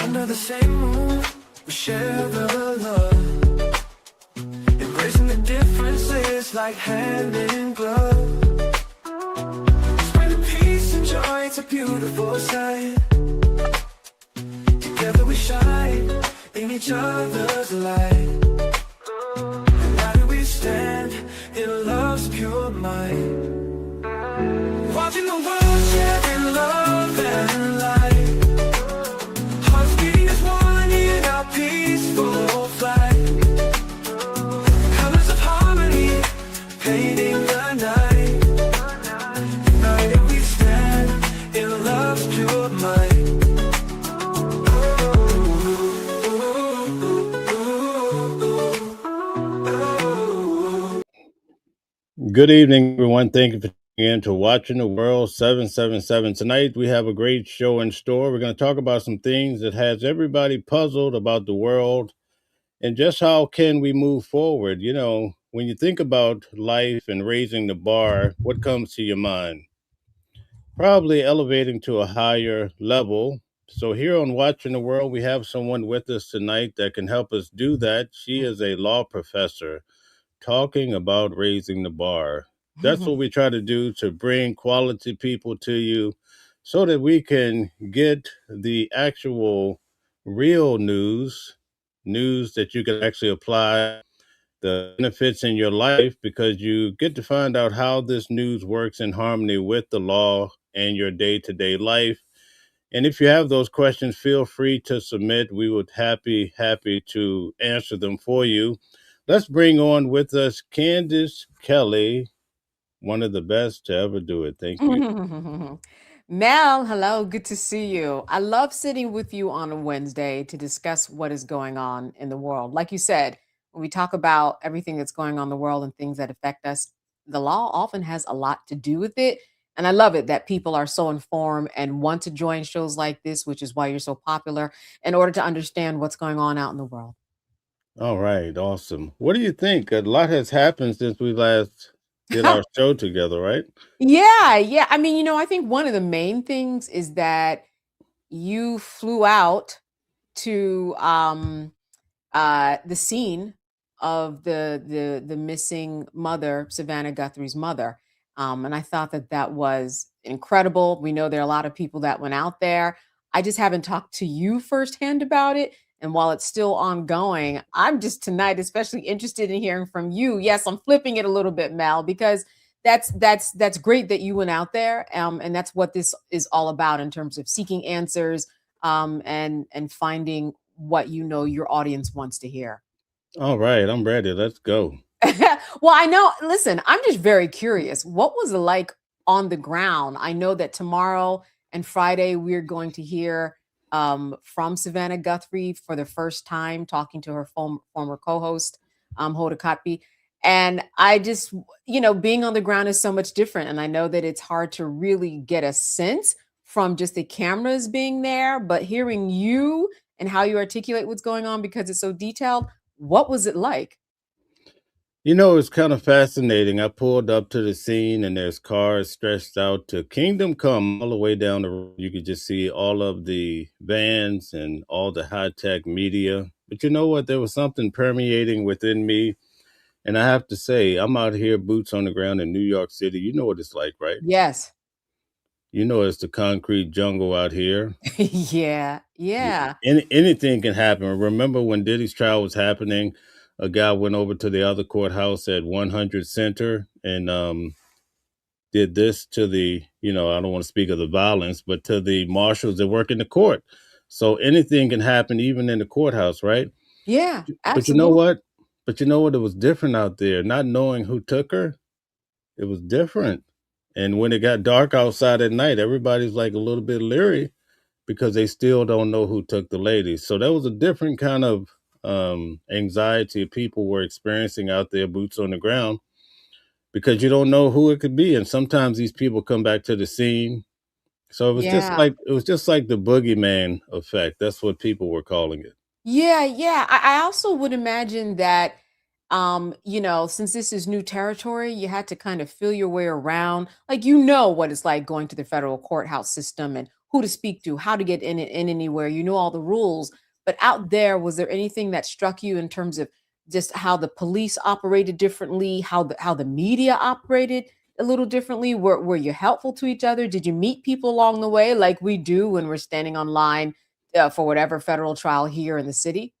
Under the same moon, we share the love. Embracing the differences like hand in glove. Spreading peace and joy, it's a beautiful sight. Together we shine in each other's light. United we stand in love's pure might. Watching the world share in love and light. Hearts beating as one in our peaceful flight. Colors of harmony painting the night. United we stand in love's pure might. Good evening, everyone. Thank you for tuning in to Watching the World 777. Tonight, we have a great show in store. We're going to talk about some things that has everybody puzzled about the world and just how can we move forward. You know, when you think about life and raising the bar, what comes to your mind? Probably elevating to a higher level. So here on Watching the World, we have someone with us tonight that can help us do that. She is a law professor talking about raising the bar. That's what we try to do, to bring quality people to you so that we can get the actual real news that you can actually apply, the benefits in your life, because you get to find out how this news works in harmony with the law and your day-to-day life. And if you have those questions, feel free to submit. We would happy to answer them for you. Let's bring on with us Candace Kelly, one of the best to ever do it. Thank you. Mel, hello, good to see you. I love sitting with you on a Wednesday to discuss what is going on in the world. Like you said, when we talk about everything that's going on in the world and things that affect us, the law often has a lot to do with it. And I love it that people are so informed and want to join shows like this, which is why you're so popular, in order to understand what's going on out in the world. All right, awesome. What do you think? A lot has happened since we last did our show together, right? Yeah. I mean, I think one of the main things is that you flew out to the scene of the missing mother, Savannah Guthrie's mother. And I thought that that was incredible. We know there are a lot of people that went out there. I just haven't talked to you firsthand about it. And while it's still ongoing, I'm just tonight especially interested in hearing from you. Yes, I'm flipping it a little bit, Mel, because that's great that you went out there, and that's what this is all about in terms of seeking answers, and finding what your audience wants to hear. All right, I'm ready. Let's go. Well, I know. Listen, I'm just very curious. What was it like on the ground? I know that tomorrow and Friday we're going to hear from Savannah Guthrie for the first time, talking to her former co-host, Hoda Kotb. And I just, being on the ground is so much different. And I know that it's hard to really get a sense from just the cameras being there, but hearing you and how you articulate what's going on because it's so detailed, what was it like? You know, it's kind of fascinating. I pulled up to the scene and there's cars stretched out to Kingdom Come all the way down the road. You could just see all of the vans and all the high tech media. But you know what? There was something permeating within me. And I have to say, I'm out here, boots on the ground in New York City. You know what it's like, right? Yes. You know, it's the concrete jungle out here. Yeah. Yeah. Anything can happen. Remember when Diddy's trial was happening, a guy went over to the other courthouse at 100 Center and did this to the, I don't want to speak of the violence, but to the marshals that work in the court. So anything can happen, even in the courthouse, right? Yeah. But you know Absolutely. what? But you know what? It was different out there. Not knowing who took her, it was different. And when it got dark outside at night, everybody's like a little bit leery because they still don't know who took the lady. So that was a different kind of anxiety people were experiencing out there, boots on the ground, because you don't know who it could be. And sometimes these people come back to the scene. So Yeah. it was just like the boogeyman effect. That's what people were calling it. Yeah. I also would imagine that, since this is new territory, you had to kind of feel your way around. Like, what it's like going to the federal courthouse system and who to speak to, how to get in anywhere. You know all the rules. But out there, was there anything that struck you in terms of just how the police operated differently, how the media operated a little differently? Were you helpful to each other? Did you meet people along the way like we do when we're standing online for whatever federal trial here in the city?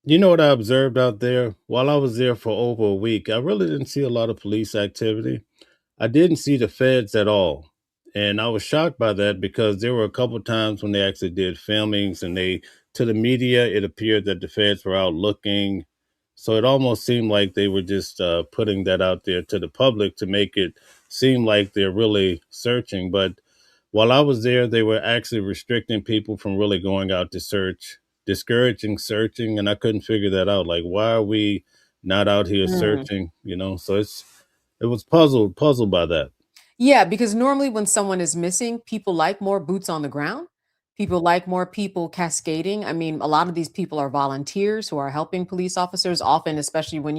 You know what I observed out there? While I was there for over a week, I really didn't see a lot of police activity. I didn't see the feds at all. And I was shocked by that because there were a couple times when they actually did filmings and to the media, it appeared that the feds were out looking. So it almost seemed like they were just putting that out there to the public to make it seem like they're really searching. But while I was there, they were actually restricting people from really going out to search, discouraging searching. And I couldn't figure that out. Like, why are we not out here Mm. searching? So it was puzzled by that. Yeah, because normally when someone is missing, people like more boots on the ground. People like more people cascading. I mean, a lot of these people are volunteers who are helping police officers, often, especially when,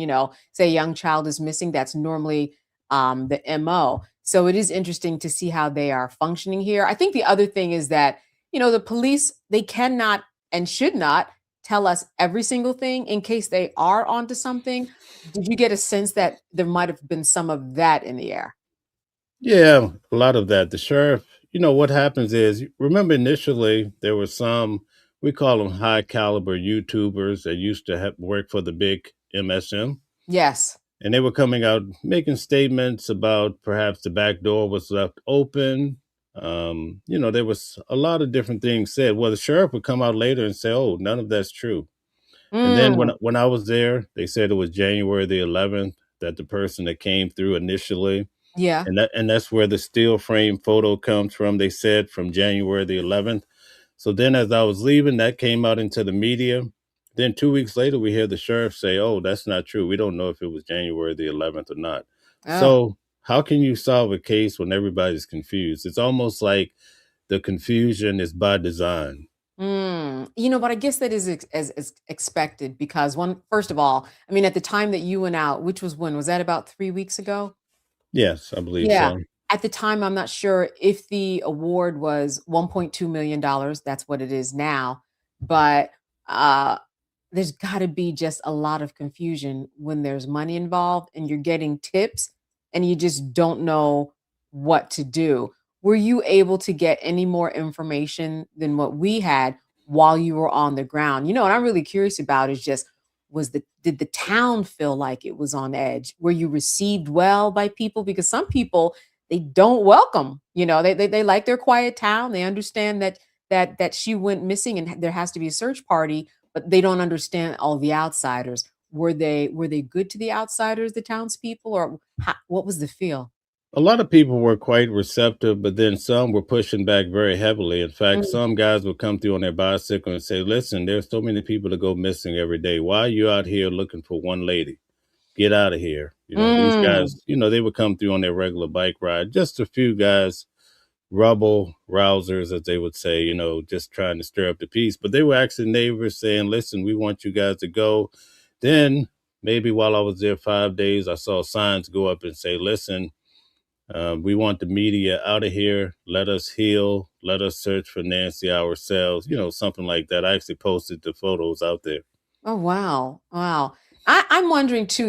say a young child is missing, that's normally the MO. So it is interesting to see how they are functioning here. I think the other thing is that, the police, they cannot and should not tell us every single thing in case they are onto something. Did you get a sense that there might have been some of that in the air? Yeah, a lot of that. The sheriff, what happens is, remember initially there were some, we call them high caliber YouTubers that used to work for the big MSM. Yes. And they were coming out making statements about perhaps the back door was left open. There was a lot of different things said. Well, the sheriff would come out later and say, "Oh, none of that's true." And then when Mm, when I was there, they said it was January the 11th that the person that came through initially, yeah. and that's where the steel frame photo comes from. They said from January the 11th. So then, as I was leaving, that came out into the media. Then 2 weeks later, we hear the sheriff say, "Oh, that's not true. We don't know if it was January the 11th or not." Oh. So how can you solve a case when everybody's confused? It's almost like the confusion is by design. But I guess that is as expected because first of all, I mean, at the time that you went out, which was when was that about 3 weeks ago? Yes, I believe Yeah. so. At the time, I'm not sure if the award was $1.2 million. That's what it is now. But uh, there's got to be just a lot of confusion when there's money involved and you're getting tips and you just don't know what to do. Were you able to get any more information than what we had while you were on the ground? What I'm really curious about is just did the town feel like it was on edge? Were you received well by people? Because some people they don't welcome, they like their quiet town. They understand that she went missing and there has to be a search party, but they don't understand all the outsiders. Were they good to the outsiders, the townspeople, or what was the feel? A lot of people were quite receptive, but then some were pushing back very heavily. In fact, Mm, some guys would come through on their bicycle and say, "Listen, there's so many people that go missing every day. Why are you out here looking for one lady? Get out of here." These mm. guys, they would come through on their regular bike ride. Just a few guys, rubble rousers, as they would say, just trying to stir up the peace. But they were actually neighbors saying, "Listen, we want you guys to go." Then maybe while I was there 5 days, I saw signs go up and say, "Listen, we want the media out of here. Let us heal. Let us search for Nancy ourselves." Something like that. I actually posted the photos out there. Oh, wow. Wow. I'm wondering too,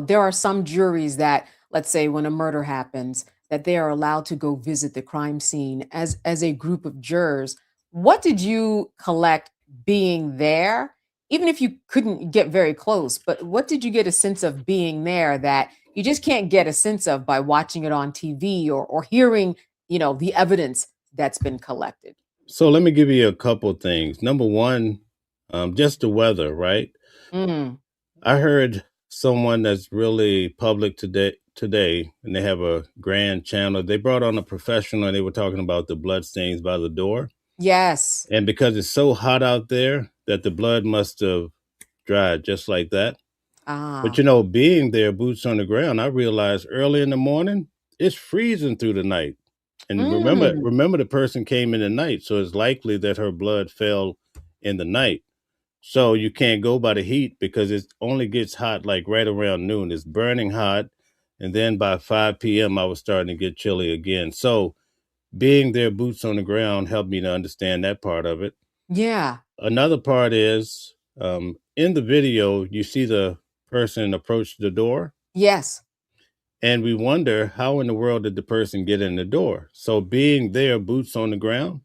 there are some juries that, let's say when a murder happens, that they are allowed to go visit the crime scene as a group of jurors. What did you collect being there? Even if you couldn't get very close, but what did you get a sense of being there that you just can't get a sense of by watching it on TV or hearing, the evidence that's been collected? So let me give you a couple things. Number one, just the weather, right? Mm, I heard someone that's really public today, and they have a grand channel. They brought on a professional and they were talking about the blood stains by the door. yes. And because it's so hot out there that the blood must have dried just like that. But Ah. being there, boots on the ground, I realized early in the morning, it's freezing through the night. And remember, Mm. remember the person came in the night, so it's likely that her blood fell in the night. So you can't go by the heat because it only gets hot like right around noon. It's burning hot. And then by 5 p.m., I was starting to get chilly again. So being there, boots on the ground, helped me to understand that part of it. Yeah. Another part is in the video, you see the person approach the door, Yes. and we wonder how in the world did the person get in the door. So, being there, boots on the ground,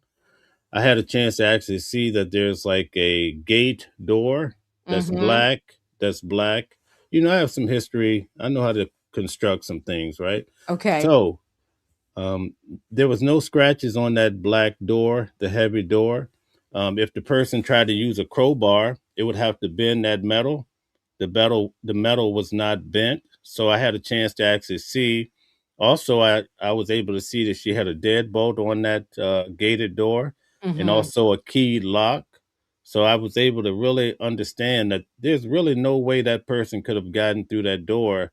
I had a chance to actually see that there's like a gate door that's Mm-hmm. black. That's black. You know, I have some history. I know how to construct some things, right? Okay. So, um, there was no scratches on that black door, the heavy door. If the person tried to use a crowbar, it would have to bend that metal. The metal was not bent, so I had a chance to actually see. Also, I was able to see that she had a deadbolt on that gated door, and Mm-hmm. also a keyed lock. So I was able to really understand that there's really no way that person could have gotten through that door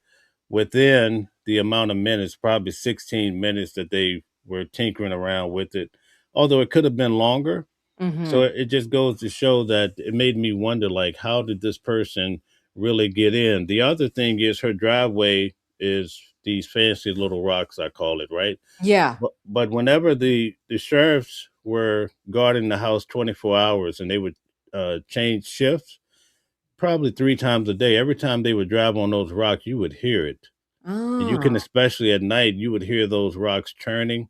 within the amount of minutes, probably 16 minutes that they were tinkering around with it. Although it could have been longer. So Mm-hmm. it just goes to show that it made me wonder, like, how did this person really get in? The other thing is her driveway is these fancy little rocks, I call it, right? Yeah. But whenever the sheriffs were guarding the house 24 hours and they would change shifts, probably 3 times a day, every time they would drive on those rocks, you would hear it. And you can, Ah. especially at night, you would hear those rocks churning.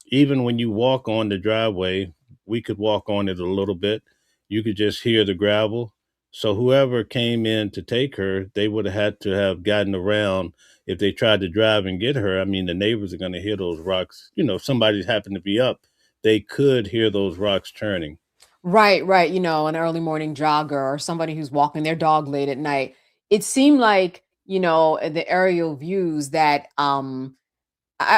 Even when you walk on the driveway, we could walk on it a little bit. You could just hear the gravel. So whoever came in to take her, they would have had to have gotten around if they tried to drive and get her. I mean, the neighbors are going to hear those rocks. You know, if somebody happened to be up, they could hear those rocks churning. Right, right. An early morning jogger or somebody who's walking their dog late at night. It seemed like, the aerial views that I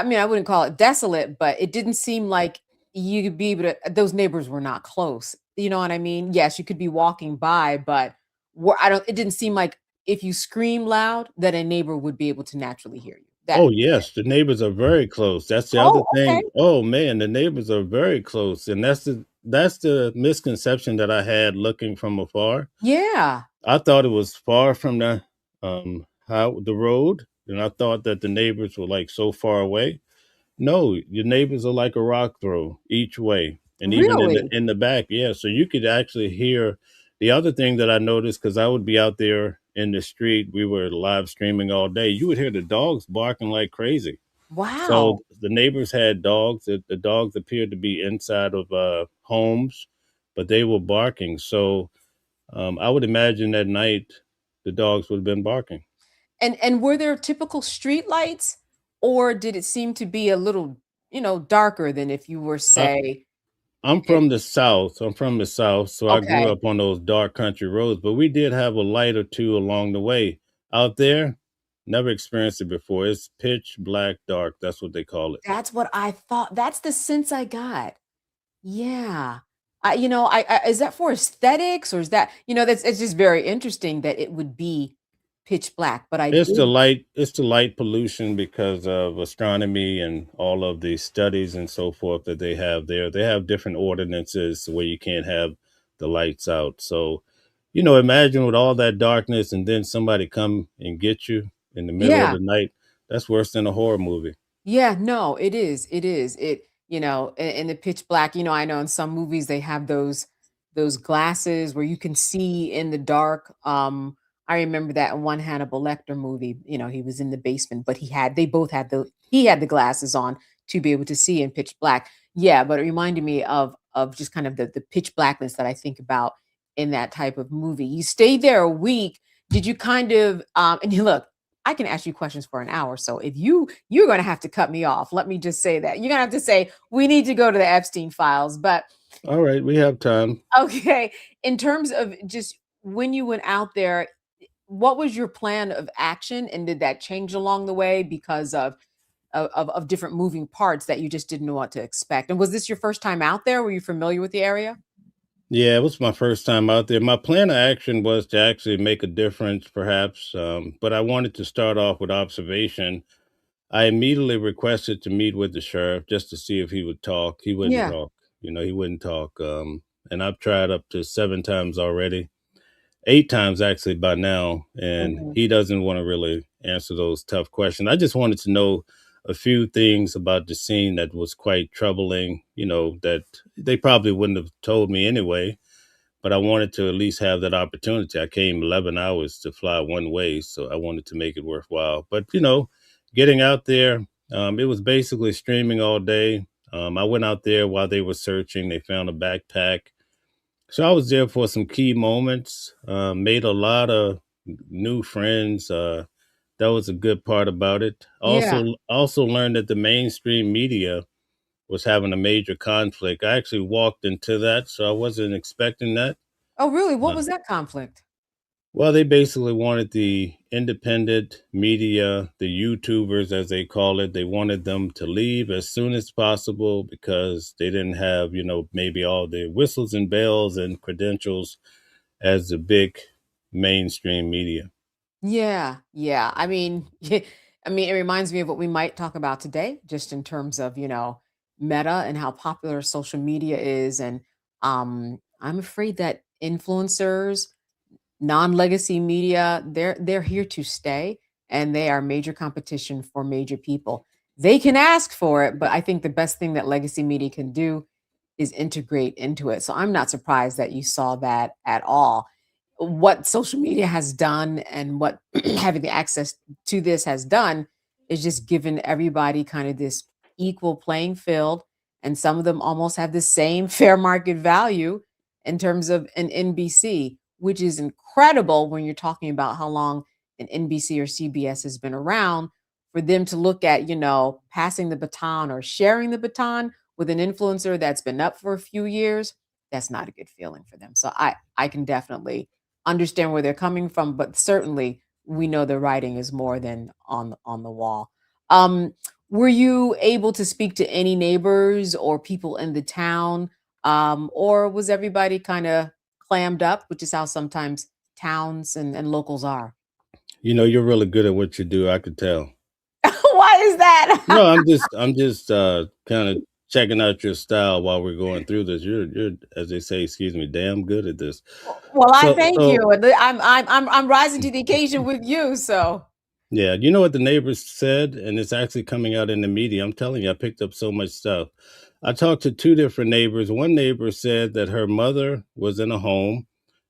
mean, I wouldn't call it desolate, but it didn't seem like you could be able to those neighbors were not close. You know what I mean? Yes, you could be walking by, but I don't it didn't seem like if you scream loud that a neighbor would be able to naturally hear you. That Oh, yes, the neighbors are very close. That's the other Oh, okay. thing. Oh, man, the neighbors are very close, and that's the misconception that I had looking from afar. Yeah. I thought it was far from the road, and I thought that the neighbors were like so far away. No, your neighbors are like a rock throw each way, and even in the Really? in the back, yeah. So you could actually hear. The other thing that I noticed, because I would be out there in the street, we were live streaming all day. You would hear the dogs barking like crazy. So Wow. the neighbors had dogs. The dogs appeared to be inside of homes, but they were barking. So I would imagine that night the dogs would have been barking. And were there typical street lights, or did it seem to be a little, darker than if you were, I, say, I'm in from the South. I'm from the South, so I grew okay. up on those dark country roads, but we did have a light or two along the way. Out there, never experienced it before. It's pitch black dark. That's what they call it. That's what I thought. That's the sense I got. Yeah. I is that for aesthetics or is that, that's it's just very interesting that it would be pitch black, but I did It's the light pollution because of astronomy and all of the studies and so forth that they have there. They have different ordinances where you can't have the lights out. So, imagine with all that darkness and then somebody come and get you in the middle of Yeah. the night. That's worse than a horror movie. Yeah, no, it is. It is. In the pitch black, I know in some movies they have those glasses where you can see in the dark. I remember that in one Hannibal Lecter movie, he was in the basement, but they both had he had the glasses on to be able to see in pitch black. Yeah, but it reminded me of just kind of the pitch blackness that I think about in that type of movie. You stayed there a week. Did you kind of and you look, I can ask you questions for an hour. So if you're going to have to cut me off. Let me just say that. You're going to have to say we need to go to the Epstein files. But All right, we have time. okay, in terms of just when you went out there, what was your plan of action and did that change along the way because of different moving parts that you just didn't know what to expect? And was this your first time out there? Were you familiar with the area? Yeah, it was my first time out there. My plan of action was to actually make a difference, perhaps, but I wanted to start off with observation. I immediately requested to meet with the sheriff just to see if he would talk. He wouldn't Yeah. talk. He wouldn't talk. And I've tried up to 7 times already, 8 times actually by now, and Mhm. he doesn't want to really answer those tough questions. I just wanted to know a few things about the scene that was quite troubling, that they probably wouldn't have told me anyway, but I wanted to at least have that opportunity. I came 11 hours to fly one way, so I wanted to make it worthwhile. But, getting out there, it was basically streaming all day. I went out there while they were searching. They found a backpack. So I was there for some key moments, made a lot of new friends. That was a good part about it. Yeah. Also learned that the mainstream media was having a major conflict. I actually walked into that, so I wasn't expecting that. Oh, really? What Uh, was that conflict? well, they basically wanted the independent media, the YouTubers, as they call it, they wanted them to leave as soon as possible because they didn't have, maybe all the whistles and bells and credentials as the big mainstream media. Yeah, yeah. I mean, I mean, it reminds me of what we might talk about today, just in terms of, meta and how popular social media is. And I'm afraid that influencers, non-legacy media, they're here to stay, and they are major competition for major people. They can ask for it, but I think the best thing that legacy media can do is integrate into it. So I'm not surprised that you saw that at all. What social media has done and what having the access to this has done is just given everybody kind of this equal playing field, and some of them almost have the same fair market value in terms of an NBC, which is incredible when you're talking about how long an NBC or CBS has been around, for them to look at, passing the baton or sharing the baton with an influencer that's been up for a few years. That's not a good feeling for them. So I can definitely understand where they're coming from, but certainly we know the writing is more than on the wall. Um, were you able to speak to any neighbors or people in the town, or was everybody kind of clammed up, which is how sometimes towns and locals are? You're really good at what you do, I could tell. Why is No, that? I'm just kind of checking out your style while we're going through this. You're, as they say, excuse me, damn good at this. Well, I So thank so you, and I'm rising to the occasion with you. So, yeah, you know what the neighbors said, and it's actually coming out in the media. I'm telling you, I picked up so much stuff. I talked to two different neighbors. One neighbor said that her mother was in a home,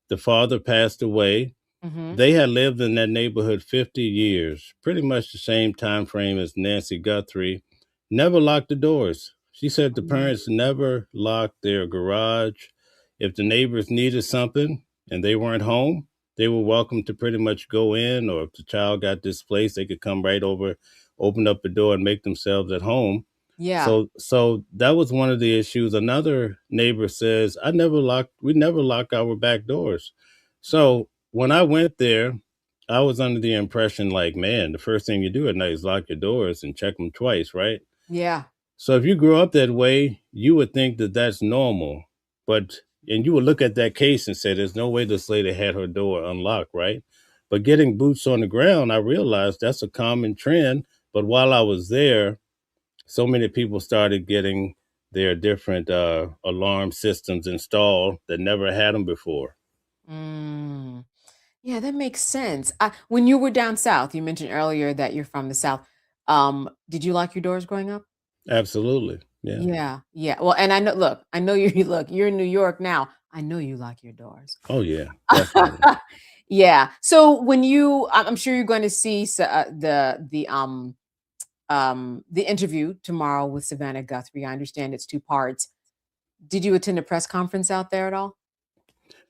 the father passed away. hmm. They had lived in that neighborhood 50 years, pretty much the same time frame as Nancy Guthrie. Never locked the doors. She said the parents never locked their garage. If the neighbors needed something and they weren't home, they were welcome to pretty much go in, or if the child got displaced, they could come right over, open up the door, and make themselves at home. Yeah, So that was one of the issues. Another neighbor says, we never lock our back doors. So when I went there, I was under the impression like, man, the first thing you do at night is lock your doors and check them twice, right? yeah. So if you grew up that way, you would think that that's normal. But, and you would look at that case and say, there's no way this lady had her door unlocked, right? But getting boots on the ground, I realized that's a common trend. But while I was there, so many people started getting their different alarm systems installed that never had them before. Mm. Yeah, that makes sense. When you were down south, you mentioned earlier that you're from the south. Did you lock your doors growing up? Absolutely. Yeah. Yeah, yeah. Well, and I know. Look, I know you. Look, you're in New York now. I know you lock your doors. Oh, yeah, definitely. Yeah. So when I'm sure you're going to see the interview tomorrow with Savannah Guthrie. I understand it's two parts. Did you attend a press conference out there at all?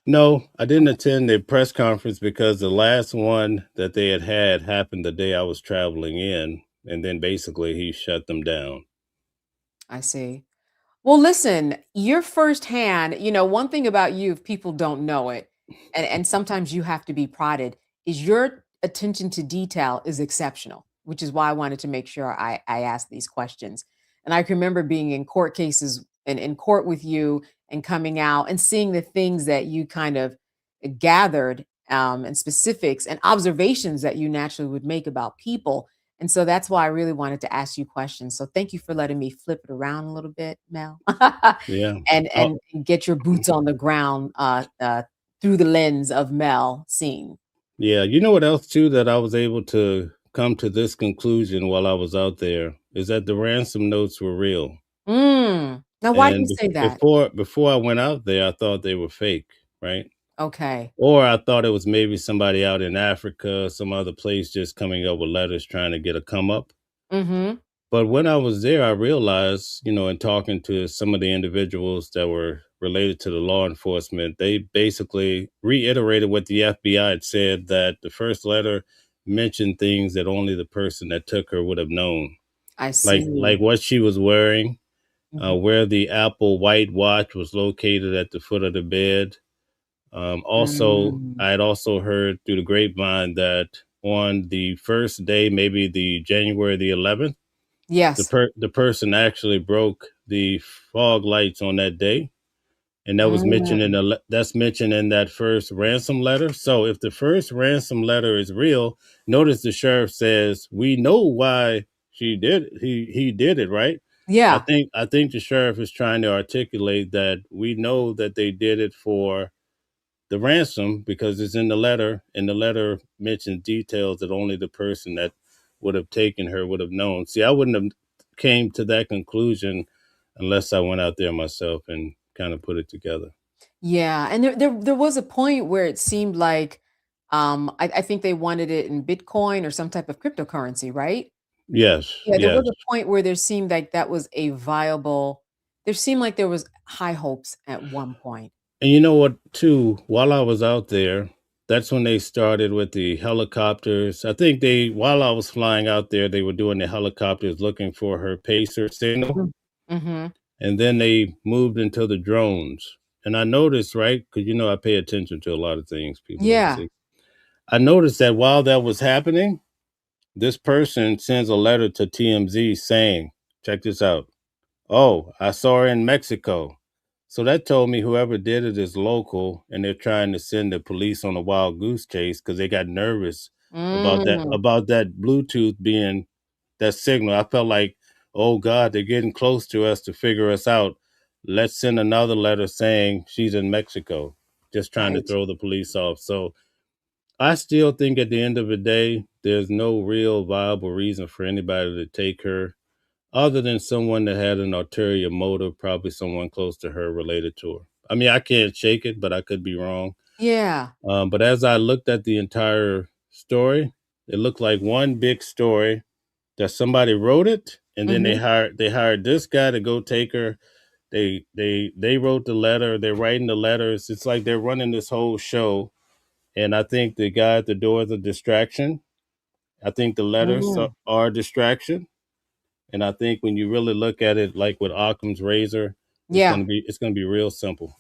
No, I didn't attend the press conference because the last one that they had happened the day I was traveling in. And then basically he shut them down. I see. Well, listen, you're firsthand, one thing about you, if people don't know it, and sometimes you have to be prodded, is your attention to detail is exceptional, which is why I wanted to make sure I asked these questions. And I can remember being in court cases and in court with you and coming out and seeing the things that you kind of gathered, and specifics and observations that you naturally would make about people. And so that's why I really wanted to ask you questions. So thank you for letting me flip it around a little bit, Mel, Yeah. and Oh, get your boots on the ground, through the lens of Mel seeing. yeah. You know what else too that I was able to come to this conclusion while I was out there, is that the ransom notes were real. Now, why do you And say that? before I went out there, I thought they were fake, right? Okay. Or I thought it was maybe somebody out in Africa, some other place just coming up with letters trying to get a come up. Mm-hmm. But when I was there, I realized, in talking to some of the individuals that were related to the law enforcement, they basically reiterated what the FBI had said, that the first letter mentioned things that only the person that took her would have known, I like see. what she was wearing, Mhm. where the Apple White watch was located at the foot of the bed. Also, Mm. I had also heard through the grapevine that on the first day, maybe the January the 11th, Yes. the person actually broke the fog lights on that day, and that was mentioned Mm. that's mentioned in that first ransom letter. So if the first ransom letter is real, notice the sheriff says we know why he did it, right? Yeah. I think the sheriff is trying to articulate that we know that they did it for the ransom because it's in the letter, and the letter mentions details that only the person that would have taken her would have known. See, I wouldn't have came to that conclusion unless I went out there myself and kind of put it together. Yeah. And there was a point where it seemed like I think they wanted it in Bitcoin or some type of cryptocurrency, right? Yes, Yeah, there yes. was a point where there seemed like that was a viable there seemed like there was high hopes at one point. And you know what, too, while I was out there, that's when they started with the helicopters. I think while I was flying out there, they were doing the helicopters looking for her pacer signal. Mm. Mhm. And then they moved into the drones. And I noticed, right? Because I pay attention to a lot of things people don't Yeah. see. I noticed that while that was happening, this person sends a letter to TMZ saying, check this out. Oh, I saw her in Mexico. So that told me whoever did it is local and they're trying to send the police on a wild goose chase because they got nervous Mm. about that Bluetooth being that signal. I felt like, oh God, they're getting close to us to figure us out. Let's send another letter saying she's in Mexico, just trying to Right. throw the police off. So I still think at the end of the day, there's no real viable reason for anybody to take her other than someone that had an ulterior motive, probably someone close to her related to her. I mean, I can't shake it, but I could be wrong. Yeah. But as I looked at the entire story, it looked like one big story that somebody wrote it, and then Mhm. they hired this guy to go take her. They wrote the letter. They're writing the letters. It's like they're running this whole show. And I think the guy at the door is a distraction. I think the letters Mm. are a distraction. And I think when you really look at it, like with Occam's razor, Yeah. it's gonna be real simple,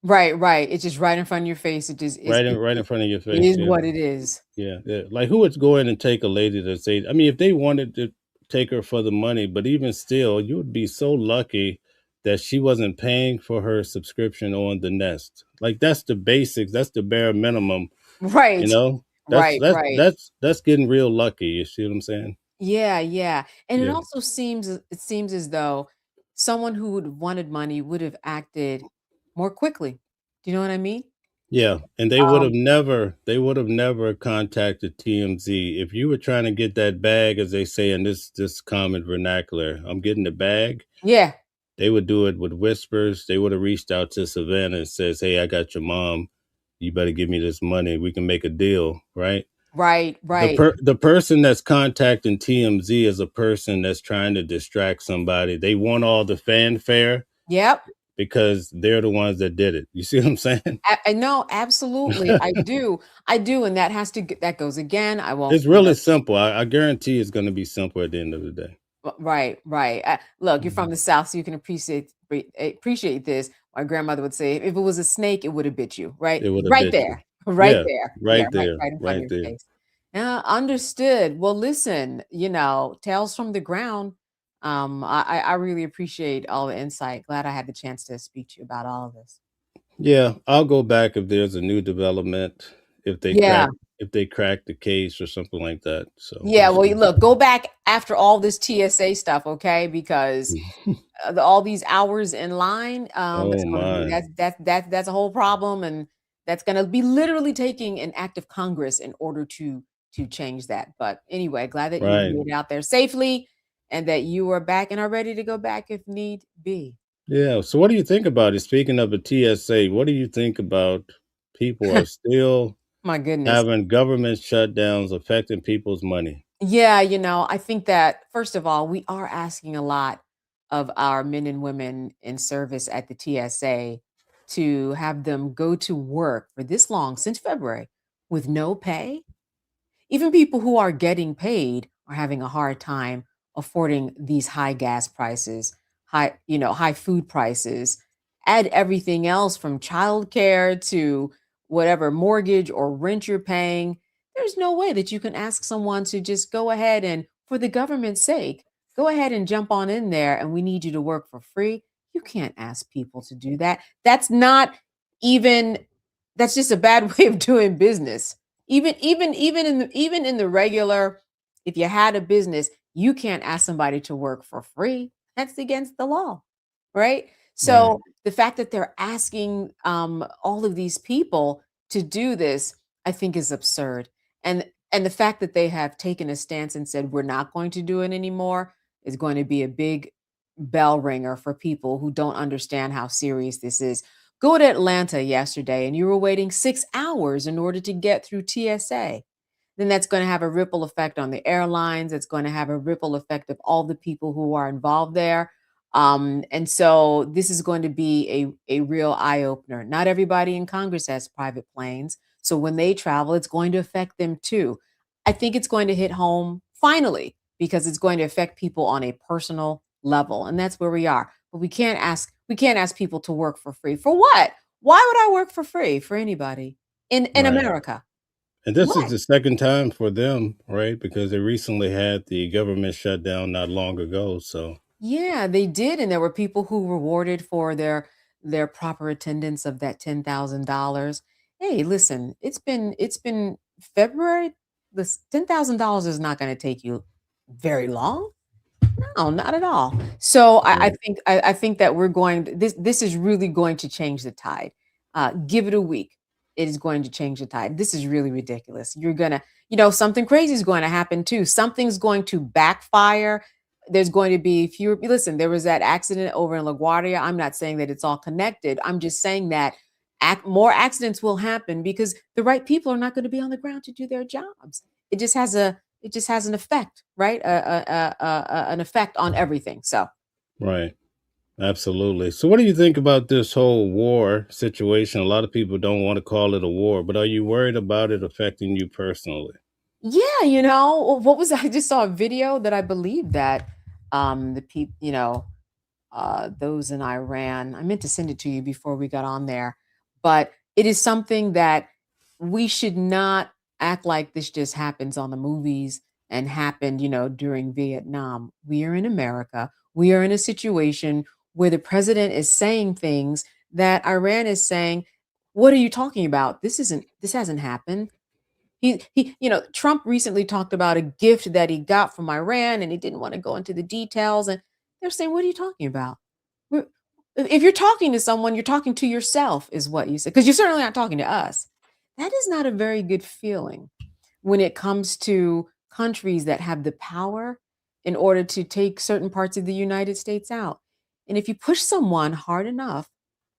Right, right. It's just right in front of your face. It just right in front of your it face. is Yeah, what it is. yeah, yeah. Like who would go in and take a lady to say? I mean, if they wanted to take her for the money, but even still, you would be so lucky that she wasn't paying for her subscription on the Nest. Like that's the basics. That's the bare minimum. You Right. know, Right, right. that's getting real lucky. You see what I'm saying? Yeah, yeah. And it Yeah. also seems as though someone who would wanted money would have acted more quickly. Do you know what I mean? Yeah, and Um, they would have never contacted TMZ. If you were trying to get that bag, as they say in this common vernacular, I'm getting the bag, yeah. they would do it with whispers. They would have reached out to Savannah and says, "Hey, I got your mom. You better give me this money. We can make a deal," right? Right, right. The person that's contacting TMZ is a person that's trying to distract somebody. They want all the fanfare Yep. because they're the ones that did it. You see what I'm saying? I know, absolutely. I do. I do, and that has to that goes again. I won't, It's really simple. I guarantee it's going to be simple at the end of the day. Right, right. Look, you're from Mhm. the South, so you can appreciate this. My grandmother would say, if it was a snake, it would have bit you, right? It would have Right bit you. there, right Yeah, there. Yeah, right right, there, right in front of right your there. face. Understood. Well, listen, tales from the ground. I really appreciate all the insight. Glad I had the chance to speak to you about all of this. Yeah, I'll go back if there's a new development, Yeah, if they crack the case or something like that. So we'll yeah. Well, see. look, go back after all this TSA stuff, okay? Because all these hours in line, Oh that's gonna be my. that's a whole problem, and that's gonna be literally taking an act of Congress in order to change that. But anyway, glad that you Right. made it out there safely, and that you are back and are ready to go back if need be. Yeah. So what do you think about it? Speaking of a TSA, what do you think about people are still My goodness. having government shutdowns affecting people's money? Yeah, I think that first of all, we are asking a lot of our men and women in service at the TSA to have them go to work for this long since February with no pay. Even people who are getting paid are having a hard time affording these high gas prices, high food prices. Add everything else from childcare to whatever mortgage or rent you're paying. There's no way that you can ask someone to just go ahead and, for the government's sake, go ahead and jump on in there and we need you to work for free. You can't ask people to do that. That's not even, that's just a bad way of doing business. Even in the regular, if you had a business, you can't ask somebody to work for free. That's against the law, right? Right. So the fact that they're asking all of these people to do this, I think, is absurd. And the fact that they have taken a stance and said we're not going to do it anymore is going to be a big bell ringer for people who don't understand how serious this is. Go to Atlanta yesterday and you were waiting 6 hours in order to get through TSA. Then that's going to have a ripple effect on the airlines. It's going to have a ripple effect of all the people who are involved there. And so this is going to be a real eye opener. Not everybody in Congress has private planes. So when they travel, it's going to affect them too. I think it's going to hit home finally because it's going to affect people on a personal level. And that's where we are. But we can't ask people to work for free. For what? Why would I work for free for anybody in Right. America? And this is Why? the second time for them, right? Because they recently had the government shutdown not long ago. So, Yeah, they did, and there were people who rewarded for their proper attendance of that $10,000. Hey, listen, it's been February. This $10,000 is not going to take you very long. No, not at all. So I right, think I think that this is really going to change the tide. Give it a week. It is going to change the tide. This is really ridiculous. You're gonna, something crazy is going to happen too. Something's going to backfire. There's going to be fewer. Listen, there was that accident over in LaGuardia. I'm not saying that it's all connected. I'm just saying that more accidents will happen because the right people are not going to be on the ground to do their jobs. It just has an effect, right? An effect on everything. So, right. Absolutely. So, what do you think about this whole war situation? A lot of people don't want to call it a war, but are you worried about it affecting you personally? yeah, what was I just saw a video that I believe that the people, those in Iran, I meant to send it to you before we got on there, but it is something that we should not act like this just happens on the movies and happened, during Vietnam. We are in America. We are in a situation where the president is saying things that Iran is saying, what are you talking about? This hasn't happened. Trump recently talked about a gift that he got from Iran and he didn't want to go into the details. And they're saying, what are you talking about? We're- If you're talking to someone, you're talking to yourself, is what you said, because you're certainly not talking to us. That is not a very good feeling when it comes to countries that have the power in order to take certain parts of the United States out. And if you push someone hard enough,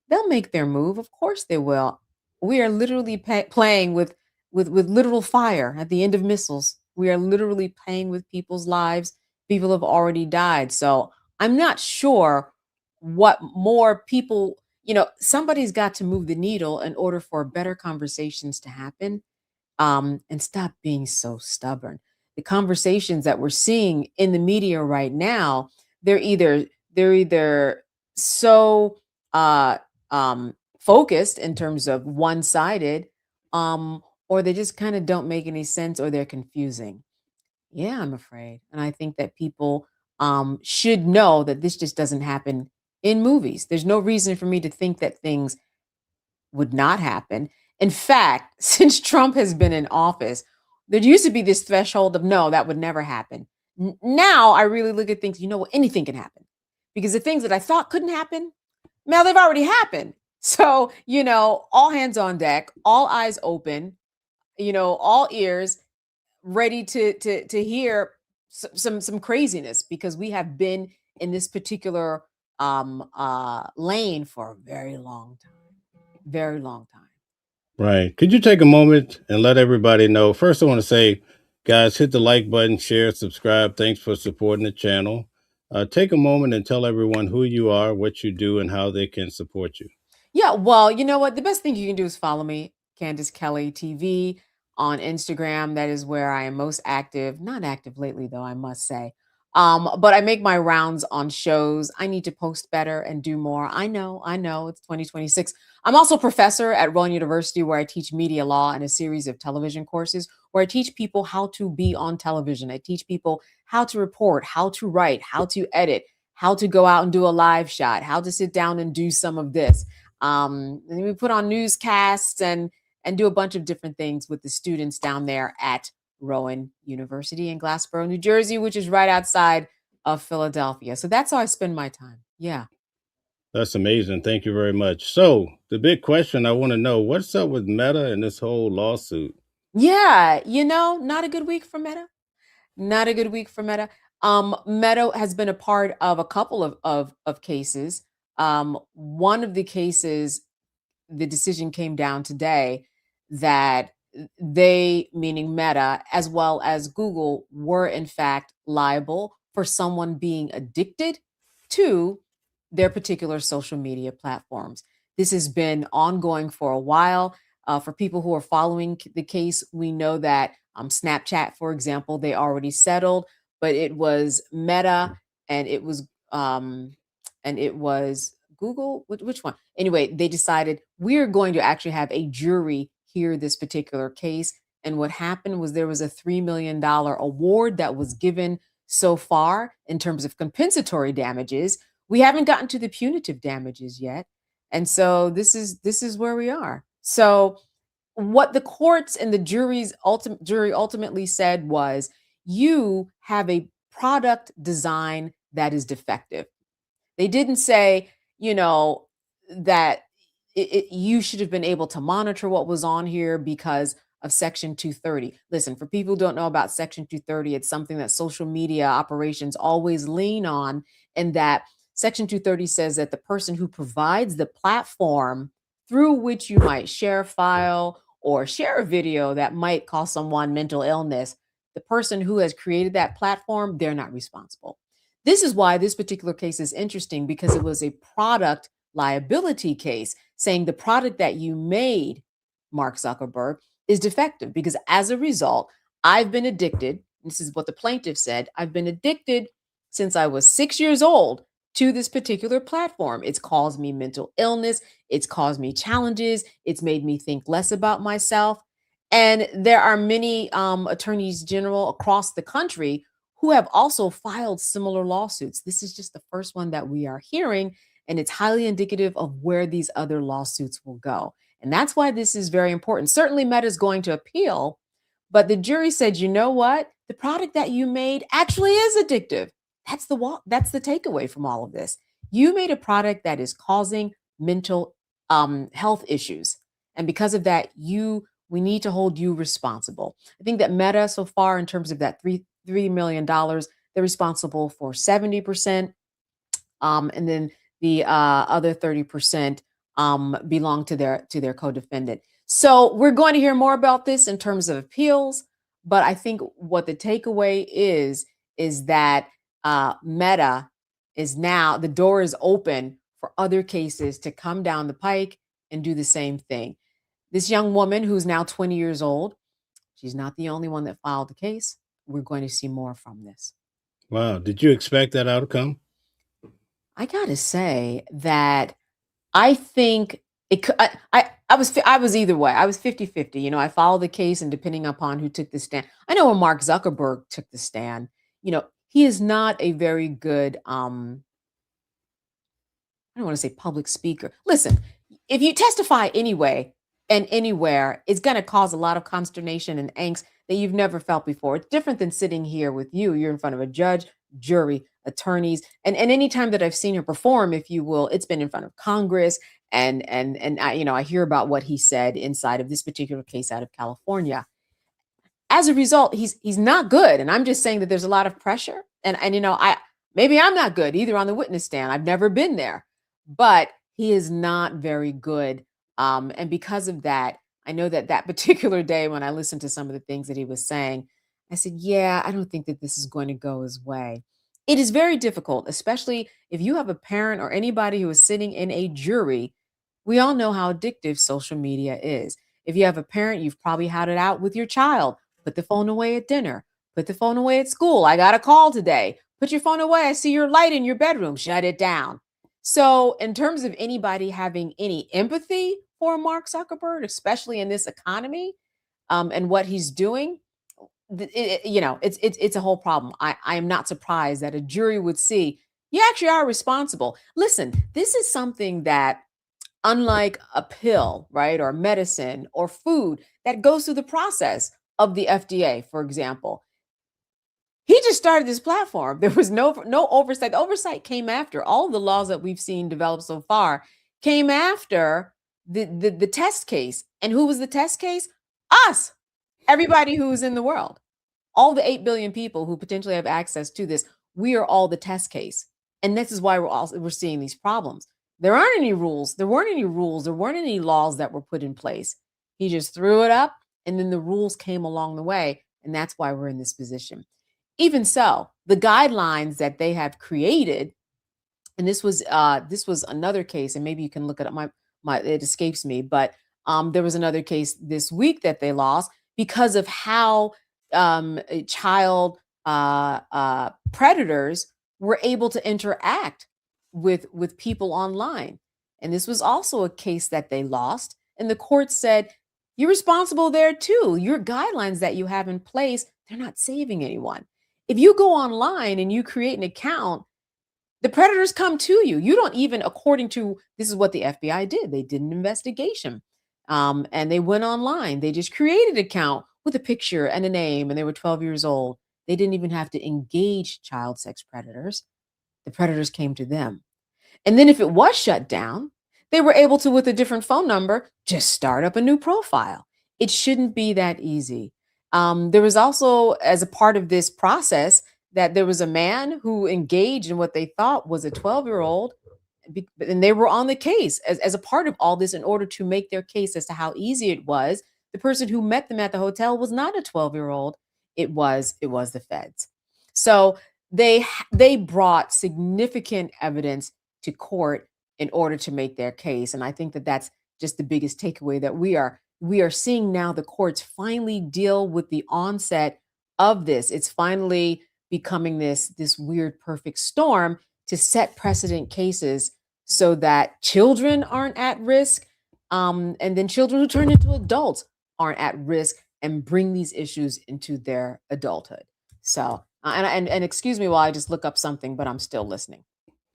they'll make their move. Of course they will. We are literally playing with literal fire at the end of missiles. We are literally playing with people's lives. People have already died. So I'm not sure what more people, somebody's got to move the needle in order for better conversations to happen, and stop being so stubborn. The conversations that we're seeing in the media right now, they're either they're either so uh, focused in terms of one-sided, or they just kind of don't make any sense, or they're confusing. Yeah, I'm afraid, and I think that people should know that this just doesn't happen in movies. There's no reason for me to think that things would not happen. In fact, since Trump has been in office, there used to be this threshold of no, that would never happen. Now I really look at things, anything can happen because the things that I thought couldn't happen, now they've already happened. So, all hands on deck, all eyes open, all ears ready to hear some craziness, because we have been in this particular lane for a very long time, very long time. Right. Could you take a moment and let everybody know? First, I want to say, guys, hit the like button, share, subscribe. Thanks for supporting the channel. Take a moment and tell everyone who you are, what you do, and how they can support you. Yeah, well, you know what? The best thing you can do is follow me, Candace Kelly TV, on Instagram. That is where I am most active. Not active lately, though, I must say. But I make my rounds on shows. I need to post better and do more. I know, it's 2026. I'm also a professor at Rowan University, where I teach media law and a series of television courses where I teach people how to be on television. I teach people how to report, how to write, how to edit, how to go out and do a live shot, how to sit down and do some of this. And we put on newscasts and do a bunch of different things with the students down there at Rowan University in Glassboro, New Jersey, which is right outside of Philadelphia. So that's how I spend my time. Yeah. That's amazing. Thank you very much. So, the big question I want to know, what's up with Meta and this whole lawsuit? Yeah. Not a good week for Meta. Not a good week for Meta. Meta has been a part of a couple of cases. One of the cases, the decision came down today that they, meaning Meta, as well as Google, were in fact liable for someone being addicted to their particular social media platforms. This has been ongoing for a while. For people who are following the case, we know that Snapchat, for example, they already settled, but it was Meta and it was Google. Which one? Anyway, they decided we're going to actually have a jury hear this particular case. And what happened was there was a $3 million award that was given so far in terms of compensatory damages. We haven't gotten to the punitive damages yet. And so this is where we are. So what the courts and the jury ultimately said was, you have a product design that is defective. They didn't say, that you should have been able to monitor what was on here because of Section 230. Listen, for people who don't know about Section 230, it's something that social media operations always lean on, and that Section 230 says that the person who provides the platform through which you might share a file or share a video that might cause someone mental illness, the person who has created that platform, they're not responsible. This is why this particular case is interesting, because it was a product liability case saying the product that you made, Mark Zuckerberg, is defective because as a result, I've been addicted. This is what the plaintiff said. I've been addicted since I was 6 years old to this particular platform. It's caused me mental illness. It's caused me challenges. It's made me think less about myself. And there are many attorneys general across the country who have also filed similar lawsuits. This is just the first one that we are hearing, and it's highly indicative of where these other lawsuits will go. And that's why this is very important. Certainly, Meta is going to appeal, but the jury said, you know what? The product that you made actually is addictive. That's the takeaway from all of this. You made a product that is causing mental health issues, and because of that, we need to hold you responsible. I think that Meta so far, in terms of that $3 million, they're responsible for 70%, and then the other 30% belong to their co-defendant. So we're going to hear more about this in terms of appeals, but I think what the takeaway is that Meta is now, the door is open for other cases to come down the pike and do the same thing. This young woman who's now 20 years old, she's not the only one that filed the case. We're going to see more from this. Wow. Did you expect that outcome? I gotta say that I think it could, I was either way. I was 50-50. I followed the case, and depending upon who took the stand. I know when Mark Zuckerberg took the stand, he is not a very good I don't want to say public speaker. Listen, if you testify anyway and anywhere, it's going to cause a lot of consternation and angst that you've never felt before. It's different than sitting here with you. You're in front of a judge, jury, attorneys, and any time that I've seen her perform, if you will, it's been in front of Congress, and I hear about what he said inside of this particular case out of California. as a result, he's not good. And I'm just saying that there's a lot of pressure. And maybe I'm not good either on the witness stand. I've never been there, but he is not very good. And because of that, I know that that particular day when I listened to some of the things that he was saying, I said, yeah, I don't think that this is going to go his way. It is very difficult, especially if you have a parent or anybody who is sitting in a jury. We all know how addictive social media is. If you have a parent, you've probably had it out with your child. Put the phone away at dinner. Put the phone away at school. I got a call today. Put your phone away. I see your light in your bedroom. Shut it down. So, in terms of anybody having any empathy for Mark Zuckerberg, especially in this economy, and what he's doing, it's a whole problem. I am not surprised that a jury would see you actually are responsible. Listen, this is something that, unlike a pill, right, or medicine or food that goes through the process of the FDA, for example. He just started this platform. There was no oversight. The oversight came after all the laws that we've seen develop so far came after the test case. And who was the test case? Us, everybody who's in the world, all the 8 billion people who potentially have access to this. We are all the test case, and this is why we're seeing these problems. There aren't any rules. There weren't any rules. There weren't any laws that were put in place. He just threw it up, and then the rules came along the way, and that's why we're in this position. Even so, the guidelines that they have created, and this was another case, and maybe you can look it up. It escapes me, but there was another case this week that they lost because of how child predators were able to interact with people online. And this was also a case that they lost. And the court said, you're responsible there too. Your guidelines that you have in place, they're not saving anyone. If you go online and you create an account, the predators come to you. You don't even, according to, this is what the FBI did. They did an investigation, and they went online. They just created an account with a picture and a name, and they were 12 years old. They didn't even have to engage child sex predators. The predators came to them. And then if it was shut down, they were able to, with a different phone number, just start up a new profile. It shouldn't be that easy. There was also, as a part of this process, that there was a man who engaged in what they thought was a 12-year-old, and they were on the case as a part of all this in order to make their case as to how easy it was. The person who met them at the hotel was not a 12-year-old. It was the feds. So they brought significant evidence to court in order to make their case. And I think that that's just the biggest takeaway, that we are seeing now the courts finally deal with the onset of this. It's finally becoming this weird perfect storm to set precedent cases so that children aren't at risk, and then children who turn into adults aren't at risk and bring these issues into their adulthood. So, and excuse me while I just look up something, but I'm still listening.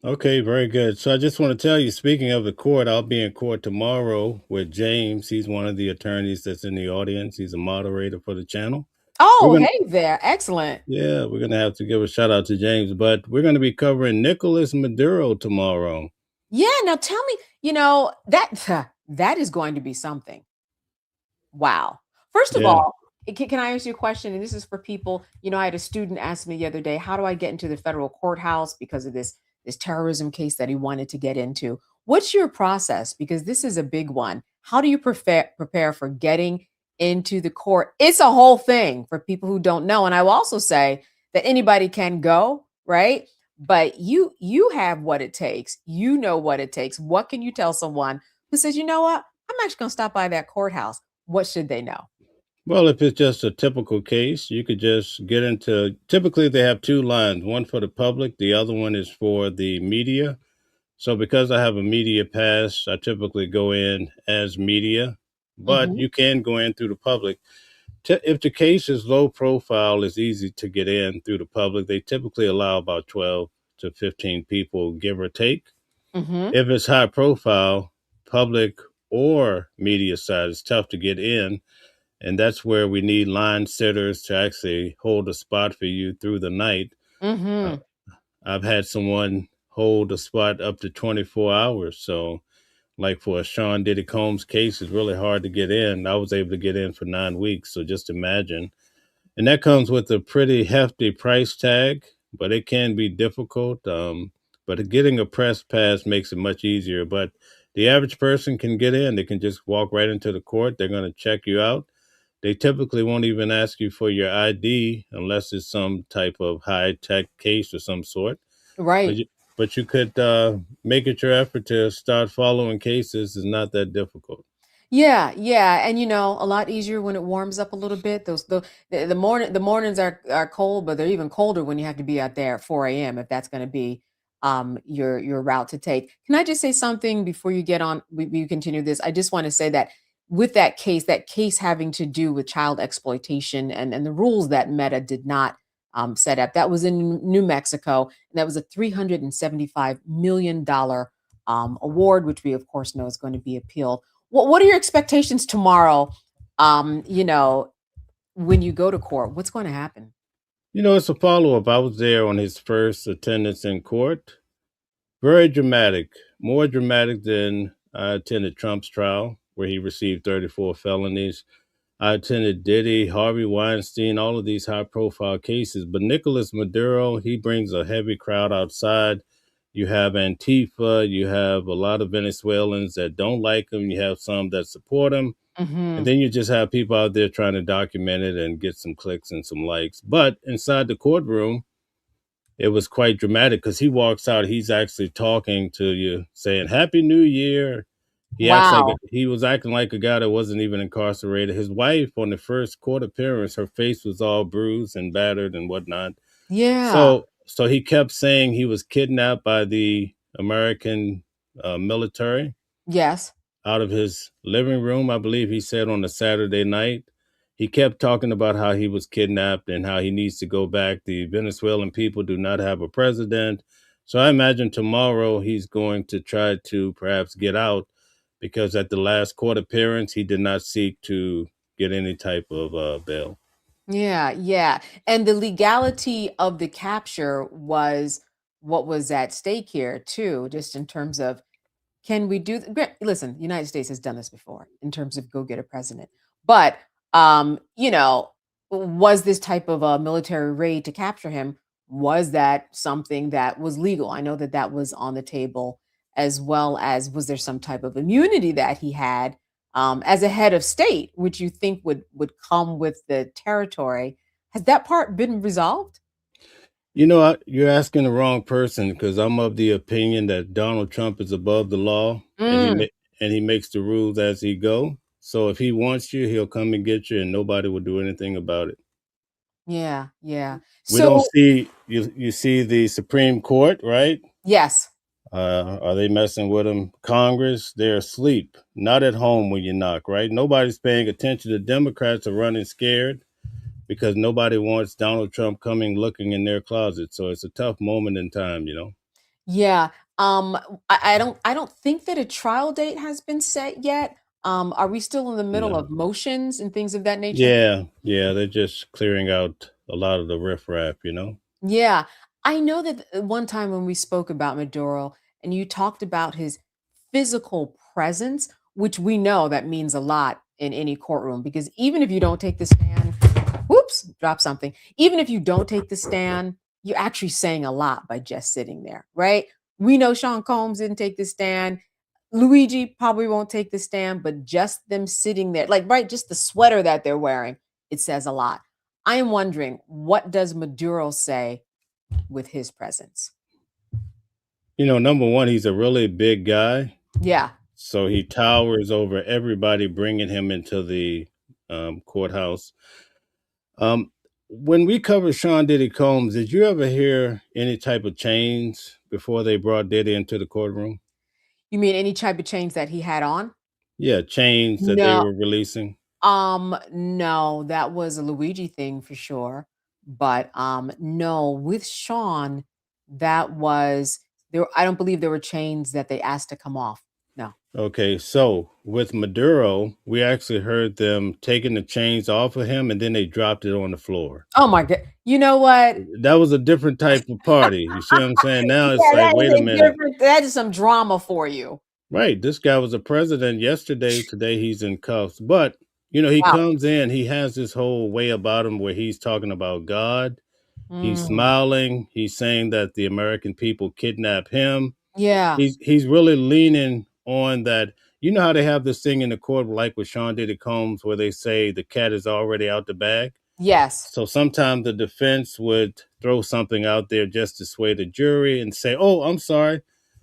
Okay, very good. So I just want to tell you, speaking of the court, I'll be in court tomorrow with James. He's one of the attorneys that's in the audience. He's a moderator for the channel. Oh, hey there. Excellent. Yeah, we're going to have to give a shout out to James, but we're going to be covering Nicolás Maduro tomorrow. Yeah, now tell me, that is going to be something. Wow. First of all, can I ask you a question? And this is for people, I had a student ask me the other day, how do I get into the federal courthouse because of this terrorism case that he wanted to get into? What's your process? Because this is a big one. How do you prepare for getting into the court? It's a whole thing for people who don't know. And I will also say that anybody can go, right? But you have what it takes. You know what it takes. What can you tell someone who says, you know what? I'm actually going to stop by that courthouse. What should they know? Well, if it's just a typical case, you could just get into, typically they have two lines, one for the public, the other one is for the media. So because I have a media pass, I typically go in as media, but you can go in through the public. If the case is low profile, it's easy to get in through the public. They typically allow about 12 to 15 people, give or take. If it's high profile, public or media side, it's tough to get in. And that's where we need line sitters to actually hold a spot for you through the night. I've had someone hold a spot up to 24 hours. So like for a Sean Diddy Combs case, it's really hard to get in. I was able to get in for 9 weeks. So just imagine. and that comes with a pretty hefty price tag, but it can be difficult. But getting a press pass makes it much easier. But the average person can get in. They can just walk right into the court. They're going to check you out. They typically won't even ask you for your ID unless it's some type of high tech case or some sort. But Right. you, but you could make it your effort to start following cases. It's not that difficult. Yeah, yeah, and a lot easier when it warms up a little bit. The mornings are cold, but they're even colder when you have to be out there at 4 a.m. if that's going to be your route to take. Can I just say something before you get on? We continue this. I just want to say that with that case having to do with child exploitation and the rules that Meta did not set up. That was in New Mexico, and that was a $375 million award, which we of course know is going to be appealed. What are your expectations tomorrow? Um, you know, when you go to court, what's going to happen? It's a follow up. I was there on his first attendance in court. Very dramatic, more dramatic than I attended Trump's trial, where he received 34 felonies. I attended Diddy, Harvey Weinstein, all of these high profile cases. But Nicolás Maduro, he brings a heavy crowd outside. You have Antifa, you have a lot of Venezuelans that don't like him, you have some that support him. And Hmm. then you just have people out there trying to document it and get some clicks and some likes. But inside the courtroom, it was quite dramatic because he walks out, he's actually talking to you, saying, Happy New Year. Wow. He was acting like a guy that wasn't even incarcerated. His wife, on the first court appearance, her face was all bruised and battered and whatnot. Yeah. So he kept saying he was kidnapped by the American military Yes. out of his living room, I believe he said on a Saturday night. He kept talking about how he was kidnapped and how he needs to go back. The Venezuelan people do not have a president. So I imagine tomorrow he's going to try to perhaps get out because at the last court appearance, he did not seek to get any type of bail. Yeah, yeah. And the legality of the capture was what was at stake here too, just in terms of can we do listen, the United States has done this before in terms of go get a president. But was this type of a military raid to capture him, was that something that was legal? I know that that was on the table, as well as was there some type of immunity that he had as a head of state, which you think would come with the territory? Has that part been resolved? You're asking the wrong person because I'm of the opinion that Donald Trump is above the law and Mm, and he makes the rules as he go. So if he wants you, he'll come and get you, and nobody will do anything about it. yeah, yeah. We don't So see you. You see the Supreme Court, right? yes. Are they messing with them? Congress, they're asleep, not at home when you knock, right? Nobody's paying attention. The Democrats are running scared because nobody wants Donald Trump coming looking in their closet. So it's a tough moment in time. Yeah. I don't think that a trial date has been set yet. Are we still in the middle No. of motions and things of that nature? Yeah, they're just clearing out a lot of the riffraff. Yeah. I know that one time when we spoke about Maduro and you talked about his physical presence, which we know that means a lot in any courtroom because even if you don't take the stand, whoops, drop something. Even if you don't take the stand, you're actually saying a lot by just sitting there, right? We know Sean Combs didn't take the stand. Luigi probably won't take the stand, but just them sitting there, like, right, just the sweater that they're wearing, it says a lot. I am wondering, what does Maduro say with his presence? Number one, he's a really big guy. Yeah. So he towers over everybody, bringing him into the courthouse. Um, when we covered Sean Diddy Combs, did you ever hear any type of chains before they brought Diddy into the courtroom? You mean any type of change that he had on? Yeah, chains that they No. were releasing. No, that was a Luigi thing for sure. But no, with Sean, that was there. I don't believe there were chains that they asked to come off. No. Okay, so with Maduro, we actually heard them taking the chains off of him and then they dropped it on the floor. Oh my god. You know what? That was a different type of party. You see what I'm saying? Now it's Yeah, like, that is wait a a minute. different that is some drama for you. Right, this guy was a president yesterday. Today he's in cuffs. But He Wow. comes in, he has this whole way about him where he's talking about God. He's Mm. smiling. He's saying that the American people kidnap him. Yeah. He's really leaning on that. You know how they have this thing in the court, like with Sean Diddy Combs, where they say the cat is already out the bag. Yes. So sometimes the defense would throw something out there just to sway the jury and say, "Oh, I'm sorry,"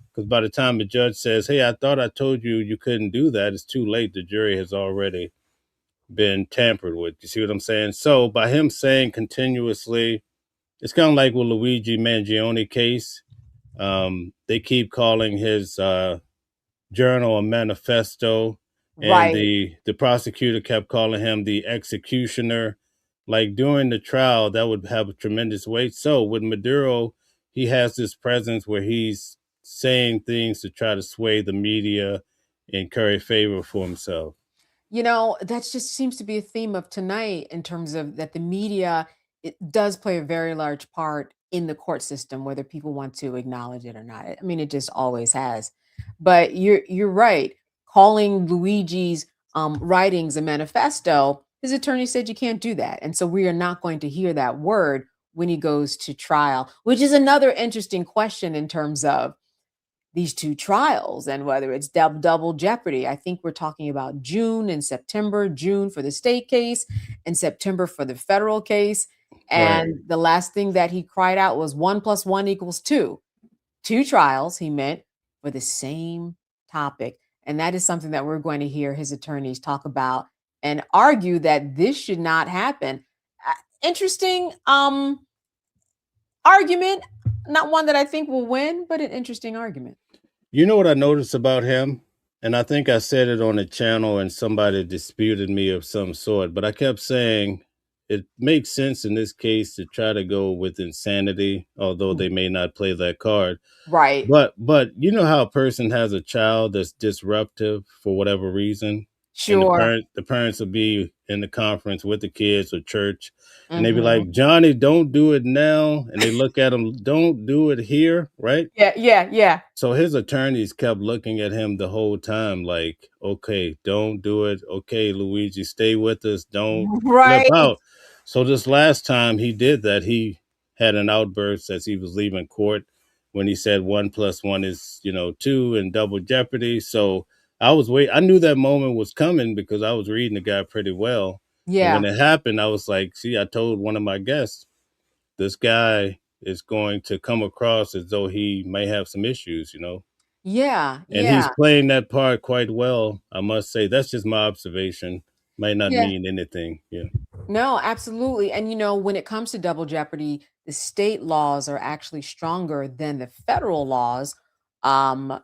because by the time the judge says, "Hey, I thought I told you you couldn't do that," it's too late. The jury has already been tampered with. You see what I'm saying? So by him saying continuously, it's kind of like with Luigi Mangione case. They keep calling his journal a manifesto, and Right. the prosecutor kept calling him the executioner. Like during the trial, that would have a tremendous weight. So with Maduro, he has this presence where he's saying things to try to sway the media and curry favor for himself. That just seems to be a theme of tonight in terms of that the media it does play a very large part in the court system, whether people want to acknowledge it or not. I mean, it just always has. But you're right. Calling Luigi's writings a manifesto, his attorney said you can't do that, and so we are not going to hear that word when he goes to trial, which is another interesting question in terms of these two trials and whether it's double jeopardy. I think we're talking about June and September, June for the state case and September for the federal case. Right. And the last thing that he cried out was 1 + 1 = 2. Two trials, he meant, for the same topic. And that is something that we're going to hear his attorneys talk about and argue that this should not happen. Interesting argument, not one that I think will win, but an interesting argument. You know what I noticed about him? And I think I said it on the channel and somebody disputed me of some sort, but I kept saying it makes sense in this case to try to go with insanity, although Mm. they may not play that card. Right. But you know how a person has a child that's disruptive for whatever reason, and Sure. the parents will be in the conference with the kids or church, and they be Mhm. like, "Johnny, don't do it now," and they look at him, "Don't do it here," right? Yeah, yeah, yeah. So his attorneys kept looking at him the whole time, like, "Okay, don't do it. Okay, Luigi, stay with us. Don't flip Right. out." So this last time he did that, he had an outburst as he was leaving court when he said 1 + 1 is, 2 and double jeopardy. So I knew that moment was coming because I was reading the guy pretty well. And when Yeah. it happened, I was like, see, I told one of my guests, this guy is going to come across as though he may have some issues. Yeah, And he's yeah, playing that part quite well, I must say. That's just my observation. Might not yeah. mean anything. Yeah. No, absolutely. And when it comes to double jeopardy, the state laws are actually stronger than the federal laws. Um,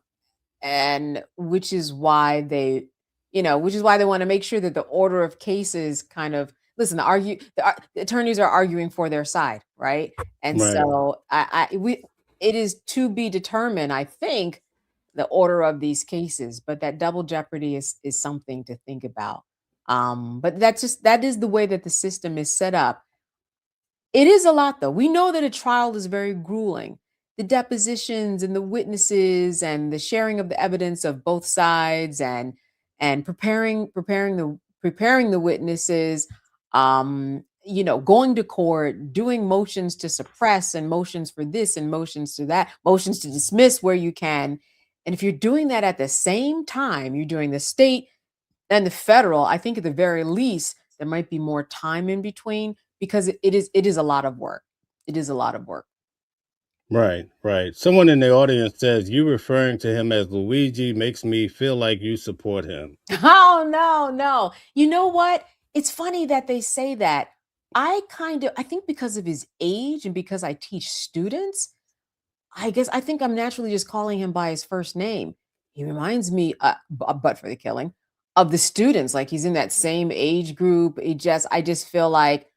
and which is why they want to make sure that the order of cases kind of listen the attorneys are arguing for their side, right? And Right. so I we it is to be determined, I think, the order of these cases, but that double jeopardy is something to think about. But that is the way that the system is set up. It is a lot, though. We know that a trial is very grueling. The depositions and the witnesses and the sharing of the evidence of both sides and preparing the witnesses, going to court, doing motions to suppress and motions for this and motions to that, motions to dismiss where you can. And if you're doing that at the same time, you're doing the state and the federal, I think at the very least, there might be more time in between because it is a lot of work. It is a lot of work. Right. Right. Someone in the audience says you referring to him as Luigi makes me feel like you support him. Oh, no, no. You know what? It's funny that they say that. I think because of his age and because I teach students, I guess I think I'm naturally just calling him by his first name. He reminds me, but for the killing of the students, like he's in that same age group. I just feel like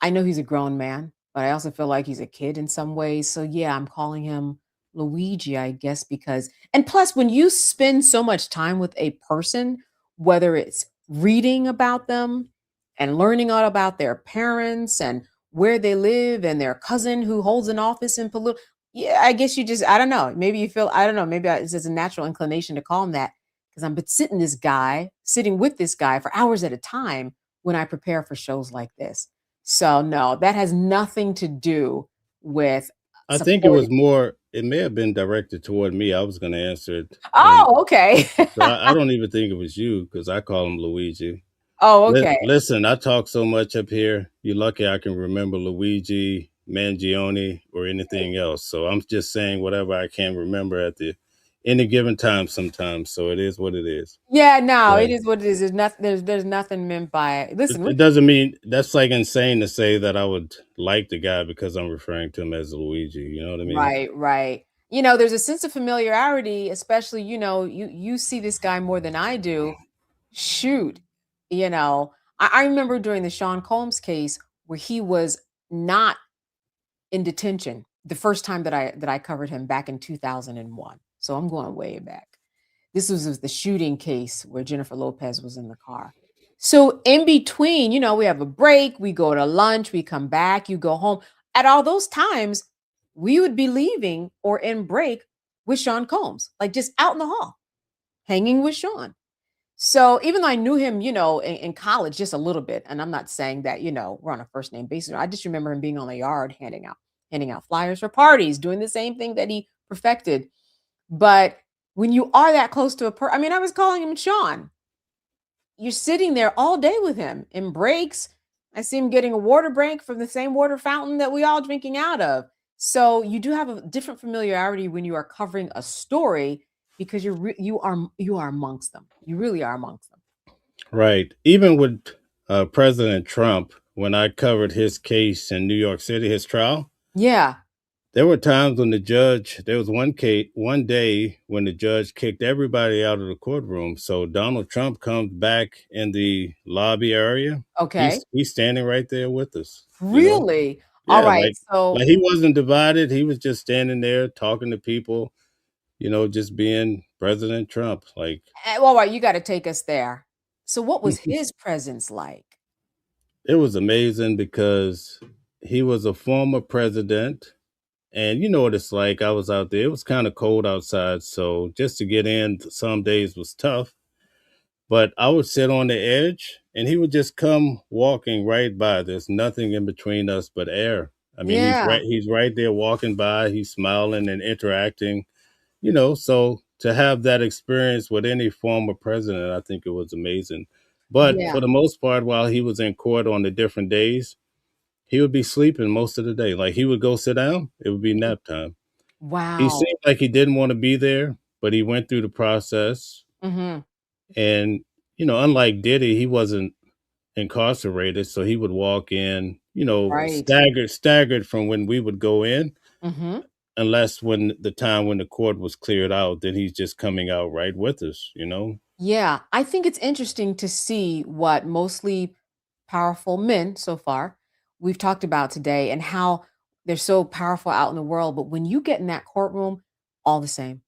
I know he's a grown man, but I also feel like he's a kid in some ways. So yeah, I'm calling him Luigi, I guess, because and plus when you spend so much time with a person, whether it's reading about them and learning all about their parents and where they live and their cousin who holds an office in political, yeah, I guess you just I don't know. Maybe you feel I don't know. Maybe it's just a natural inclination to call him that because I'm sitting this guy sitting with this guy for hours at a time when I prepare for shows like this. So no, that has nothing to do with I think it was supporting. more. It may have been directed toward me. I was going to answer it, and Oh, okay. so I don't even think it was you because I call him Luigi. Oh, okay. Listen, I talk so much up here. You're lucky I can remember Luigi Mangione or anything else. So I'm just saying whatever I can remember at the any given time. Sometimes, so it is what it is. Yeah, no, Yeah. it is what it is. There's nothing. There's nothing meant by it. Listen, It doesn't mean that's like insane to say that I would like the guy because I'm referring to him as Luigi. You know what I mean? right, right. There's a sense of familiarity, especially, you see this guy more than I do. Shoot, I remember during the Sean Combs case where he was not in detention the first time that I covered him back in 2001. So I'm going way back. This was the shooting case where Jennifer Lopez was in the car. So in between, we have a break, we go to lunch, we come back, you go home. At all those times, we would be leaving or in break with Sean Combs, like just out in the hall, hanging with Sean. So even though I knew him, in college just a little bit, and I'm not saying that, we're on a first name basis. I just remember him being on the yard handing out flyers for parties, doing the same thing that he perfected. But when you are that close to I was calling him Sean. You're sitting there all day with him in breaks. I see him getting a water break from the same water fountain that we all drinking out of. So you do have a different familiarity when you are covering a story because you are amongst them. You really are amongst them. Right. Even with President Trump, when I covered his case in New York City, his trial, Yeah. there were times when there was one day when the judge kicked everybody out of the courtroom. So Donald Trump comes back in the lobby area. Okay. He's standing right there with us, you know? Really? All Yeah, right. So, like he wasn't divided. He was just standing there talking to people, just being President Trump. Like all right, you got to take us there. So, what was his presence like? it was amazing because he was a former president. And you know what it's like. I was out there. It was kind of cold outside. So just to get in some days was tough. But I would sit on the edge and he would just come walking right by. There's nothing in between us but air. I mean, Yeah. he's right there walking by, he's smiling and interacting, so to have that experience with any former president, I think it was amazing. But for Yeah. the most part, while he was in court on the different days, he would be sleeping most of the day. Like he would go sit down, it would be nap time. He Wow. seemed like he didn't want to be there, but he went through the process. Mhm. And, unlike Diddy, he wasn't incarcerated. So he would walk in, Right. staggered from when we would go in, Mhm. unless when the time when the court was cleared out, then he's just coming out right with us. Yeah, I think it's interesting to see what mostly powerful men so far we've talked about today and how they're so powerful out in the world, but when you get in that courtroom, all the same.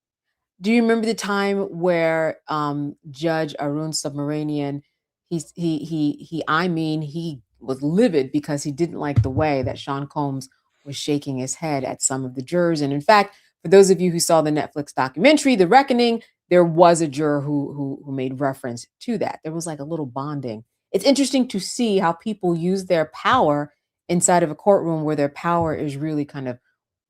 Do you remember the time where Judge Arun Subramanian, he was livid because he didn't like the way that Sean Combs was shaking his head at some of the jurors. And in fact, for those of you who saw the Netflix documentary, The Reckoning, there was a juror who made reference to that. There was like a little bonding. It's interesting to see how people use their power inside of a courtroom where their power is really kind of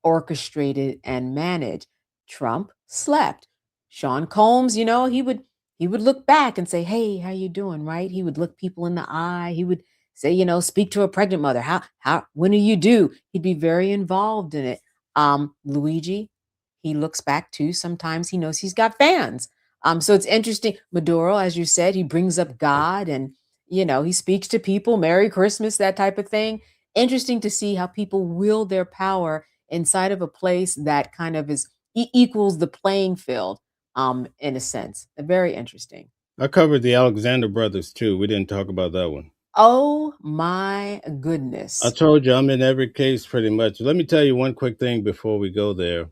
orchestrated and managed. Trump slept. Sean Combs, he would look back and say, "Hey, how you doing?" Right? He would look people in the eye. He would say, "Speak to a pregnant mother. How when are you due?" He'd be very involved in it. Luigi, he looks back too. Sometimes he knows he's got fans. So it's interesting. Maduro, as you said, he brings up God and he speaks to people, Merry Christmas, that type of thing. Interesting to see how people wield their power inside of a place that kind of is equals the playing field, in a sense. Very interesting. I covered the Alexander brothers too. We didn't talk about that one. Oh my I goodness. told you I'm in every case pretty much. Let me tell you one quick thing before we go there,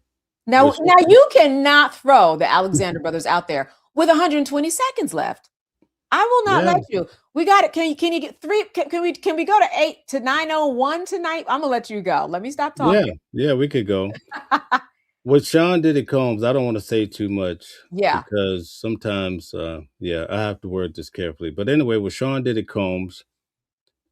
Now, which now you cannot throw the Alexander brothers out there with 120 seconds left. I will not yeah, let you. We got it. Can you get three? Can we go to 8 to 901 tonight? I'm gonna let you go. Let me stop yeah, talking. yeah, we could go. With Sean Diddy Combs, I don't want to say too much Yeah. because sometimes, yeah, I have to word this carefully. But anyway, with Sean Diddy Combs,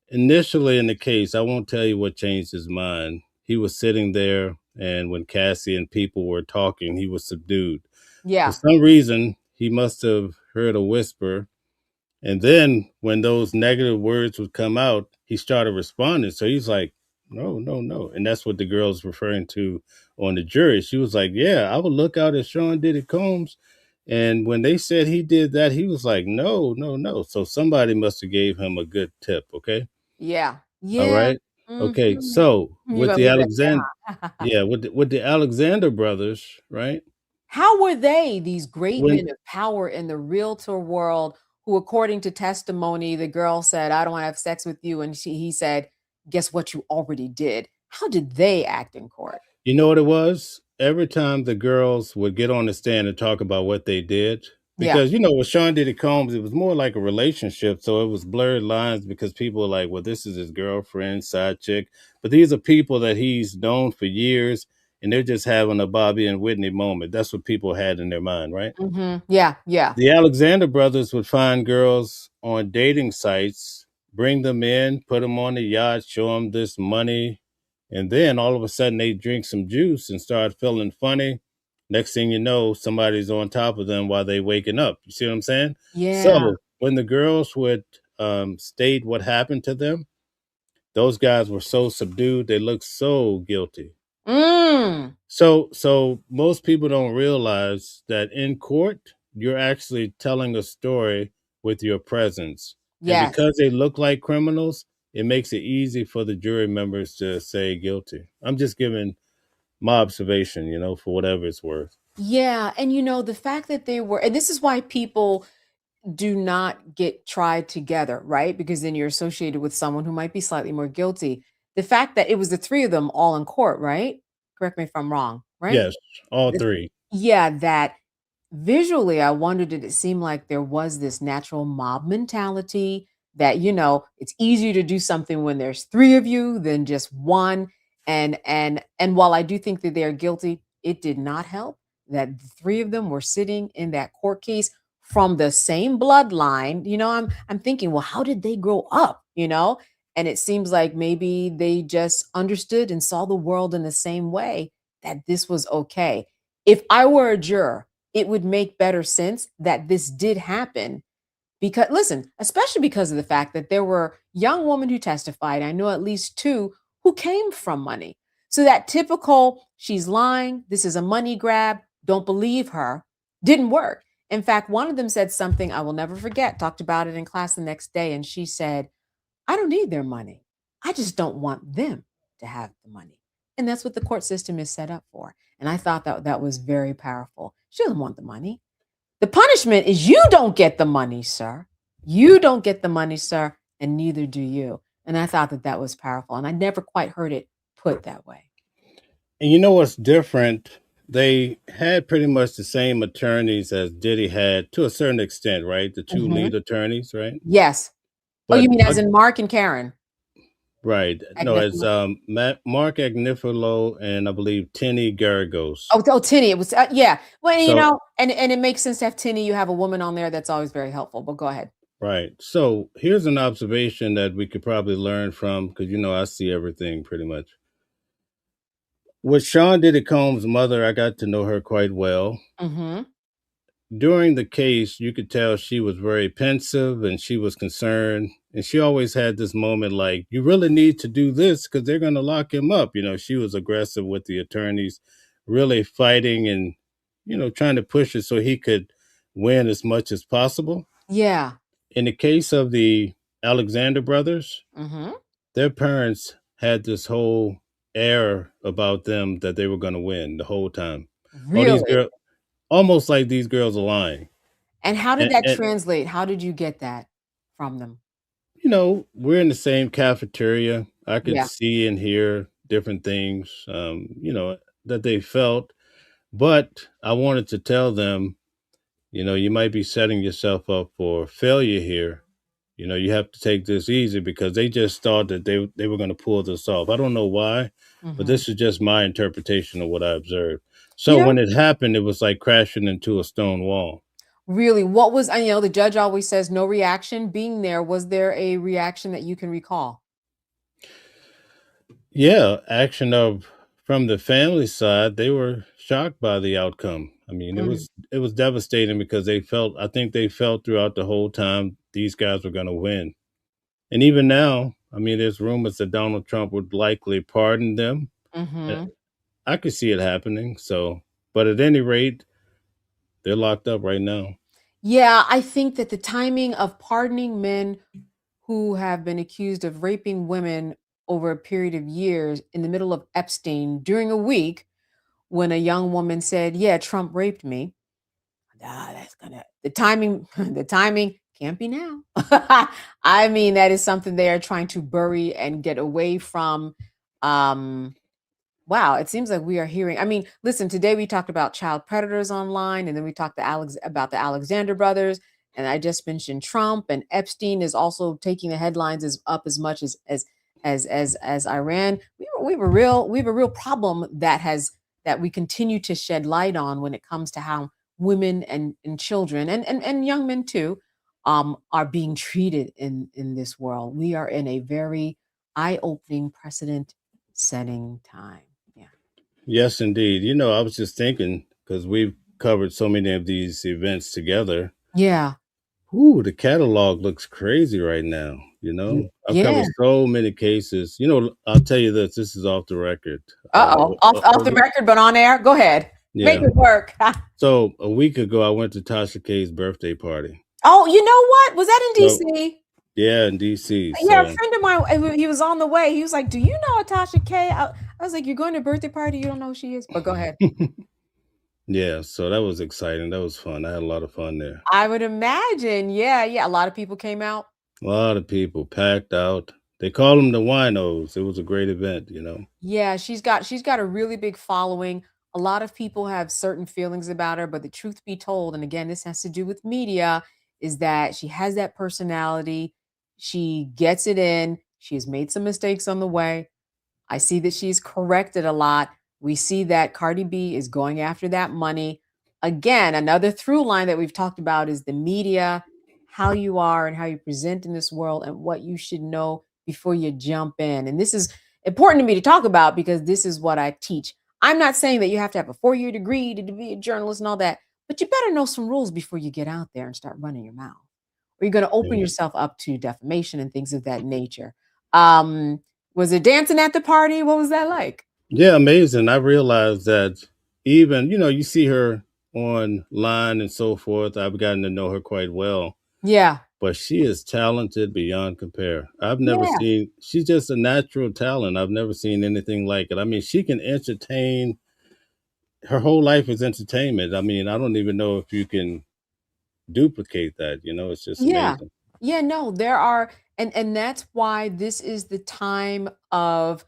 initially in the case, I won't tell you what changed his mind. He was sitting there, and when Cassie and people were talking, he was subdued. For Yeah. some reason, he must have heard a whisper. And then when those negative words would come out, he started responding. So he's like, no, no, no. And that's what the girl's referring to on the jury. She was like, yeah, I would look out at Sean Diddy Combs. And when they said he did that, he was like, no, no, no. So somebody must have gave him a good tip. Okay. Yeah. All Yeah. right. Okay. Mhm. So You're with gonna the leave it at Alexander, that, huh? yeah, with the Alexander brothers, right? How were they, these great When men of power in the realtor world, who, according to testimony, the girl said, "I don't wanna have sex with you," and he said, "Guess what you already did." How did they act in court? You know what it was? Every time the girls would get on the stand and talk about what they did, Yeah. because with Sean Diddy Combs, it was more like a relationship, so it was blurred lines because people were like, "Well, this is his girlfriend, side chick," but these are people that he's known for years, and they're just having a Bobby and Whitney moment. That's what people had in their mind, right? Mhm. Yeah, yeah. The Alexander brothers would find girls on dating sites, bring them in, put them on the yacht, show them this money, and then all of a sudden they drink some juice and start feeling funny. Next thing you know, somebody's on top of them while they waking up. You see what I'm saying? Yeah. So when the girls would state what happened to them, those guys were so subdued, they looked so guilty. Mm. So most people don't realize that in court, you're actually telling a story with your presence. And Yes. because they look like criminals, it makes it easy for the jury members to say guilty. I'm just giving my observation, for whatever it's worth. Yeah, and, the fact that they were, and this is why people do not get tried together, right? Because then you're associated with someone who might be slightly more guilty. The fact that it was the 3 of them all in court, right? Correct me if I'm wrong, right? Yes, all The three. Yeah, that visually, I wondered, did it seem like there was this natural mob mentality that, it's easier to do something when there's 3 of you than just 1, and while I do think that they're guilty, it did not help that the 3 of them were sitting in that court case from the same bloodline. I'm thinking, "Well, how did they grow up?" And it seems like maybe they just understood and saw the world in the same way, that this was okay. If I were a juror, it would make better sense that this did happen, because, listen, especially because of the fact that there were young women who testified. I know at least 2 who came from money. So that typical, "She's lying, this is a money grab, don't believe her," didn't work. In fact, one of them said something I will never forget, talked about it in class the next day, and she said, "I don't need their money. I just don't want them to have the money." And that's what the court system is set up for. And I thought that that was very powerful. She doesn't want the money. The punishment is you don't get the money, sir. You don't get the money, sir, and neither do you. And I thought that that was powerful. And I never quite heard it put that way. And you know what's different? They had pretty much the same attorneys as Diddy had to a certain extent, right? The two Mhm. lead attorneys, right? Yes. Oh, you But mean as in Mark and Karen right. No, it's Agnifilo? Mark Agnifilo and I believe Tenny Garagos. Oh, Tinny. It was, yeah. Well, So and it makes sense to have Tinny. You have a woman on there that's always very helpful. But go ahead. right. So here's an observation that we could probably learn from because I see everything pretty much. With Sean Diddy Combs' mother, I got to know her quite well. Mhm. During the case, you could tell she was very pensive and she was concerned. And she always had this moment like, you really need to do this because they're going to lock him up. She was aggressive with the attorneys, really fighting and, trying to push it so he could win as much as possible. Yeah. In the case of the Alexander brothers, Mhm. their parents had this whole air about them that they were going to win the whole time. Oh, these Really? girls, almost like these girls are lying. And how did And, that and translate? How did you get that from them? we're in the same cafeteria. I could Yeah. see and hear different things, that they felt. But I wanted to tell them, you might be setting yourself up for failure here. You have to take this easy because they just thought that they were going to pull this off. I don't know why, but Hmm. this is just my interpretation of what I observed. You So know, when it happened, it was like crashing into a stone wall. really, what was, and, the judge always says no reaction. Being there, was there a reaction that you can recall? Yeah, action of from the family side, they were shocked by the outcome. I mean, it was devastating because I think they felt throughout the whole time these guys were going to win. And even now, I mean, there's rumors that Donald Trump would likely pardon them. Uh, Hmm. I could see it happening. So, but at any rate, they're locked up right now. Yeah, I think that the timing of pardoning men who have been accused of raping women over a period of years in the middle of Epstein during a week when a young woman said, "Yeah, Trump raped me." That's gonna the timing, the timing can't be now. I mean, that is something they are trying to bury and get away from. Um, Wow, it seems like we are hearing. I mean, listen, today we talked about child predators online, and then we talked about the Alexander brothers, and I just mentioned Trump and Epstein is also taking the headlines as much as Iran. We have a real problem that we continue to shed light on when it comes to how women and children and young men too are being treated in this world. We are in a very eye-opening precedent setting time. Yeah. Yes, indeed. I was just thinking because we've covered so many of these events together. Yeah. Ooh, the catalog looks crazy right now. I've Yeah. covered so many cases. I'll tell you this. This is off the record. Uh-oh. Off the record, but on air. Go ahead. Make Yeah. it work. So a week ago, I went to Tasha K's birthday party. Oh, you know what? Was that in So DC? yeah, in DC. Yeah, a So friend of mine, he was on the way. He was like, "Do you know Atasha K?" I was like, "You're going to a birthday party? You don't know who she is?" But go ahead. yeah, so that was exciting. That was fun. I had a lot of fun there. I would imagine. Yeah, yeah. A lot of people came out. A lot of people packed out. They call them the winos. It was a great event. Yeah, she's got a really big following. A lot of people have certain feelings about her, but the truth be told, and again, this has to do with media, is that she has that personality. She gets it in. She has made some mistakes on the way. I see that she's corrected a lot. We see that Cardi B is going after that money. Again, another through line that we've talked about is the media, how you are and how you present in this world, and what you should know before you jump in. And this is important to me to talk about because this is what I teach. I'm not saying that you have to have a 4-year degree to be a journalist and all that, but you better know some rules before you get out there and start running your mouth. Or you're going to open Yeah. yourself up to defamation and things of that nature. Um, was it dancing at the party? What was that like? Yeah, amazing. I realized that even, you see her online and so forth. I've gotten to know her quite well, Yeah. but she is talented beyond compare. Yeah. She's just a natural talent. I've never seen anything like it. I mean, she can entertain. Her whole life is entertainment. I mean, I don't even know if you can duplicate that. It's just Yeah. amazing. Yeah, no, there are, and that's why this is the time of,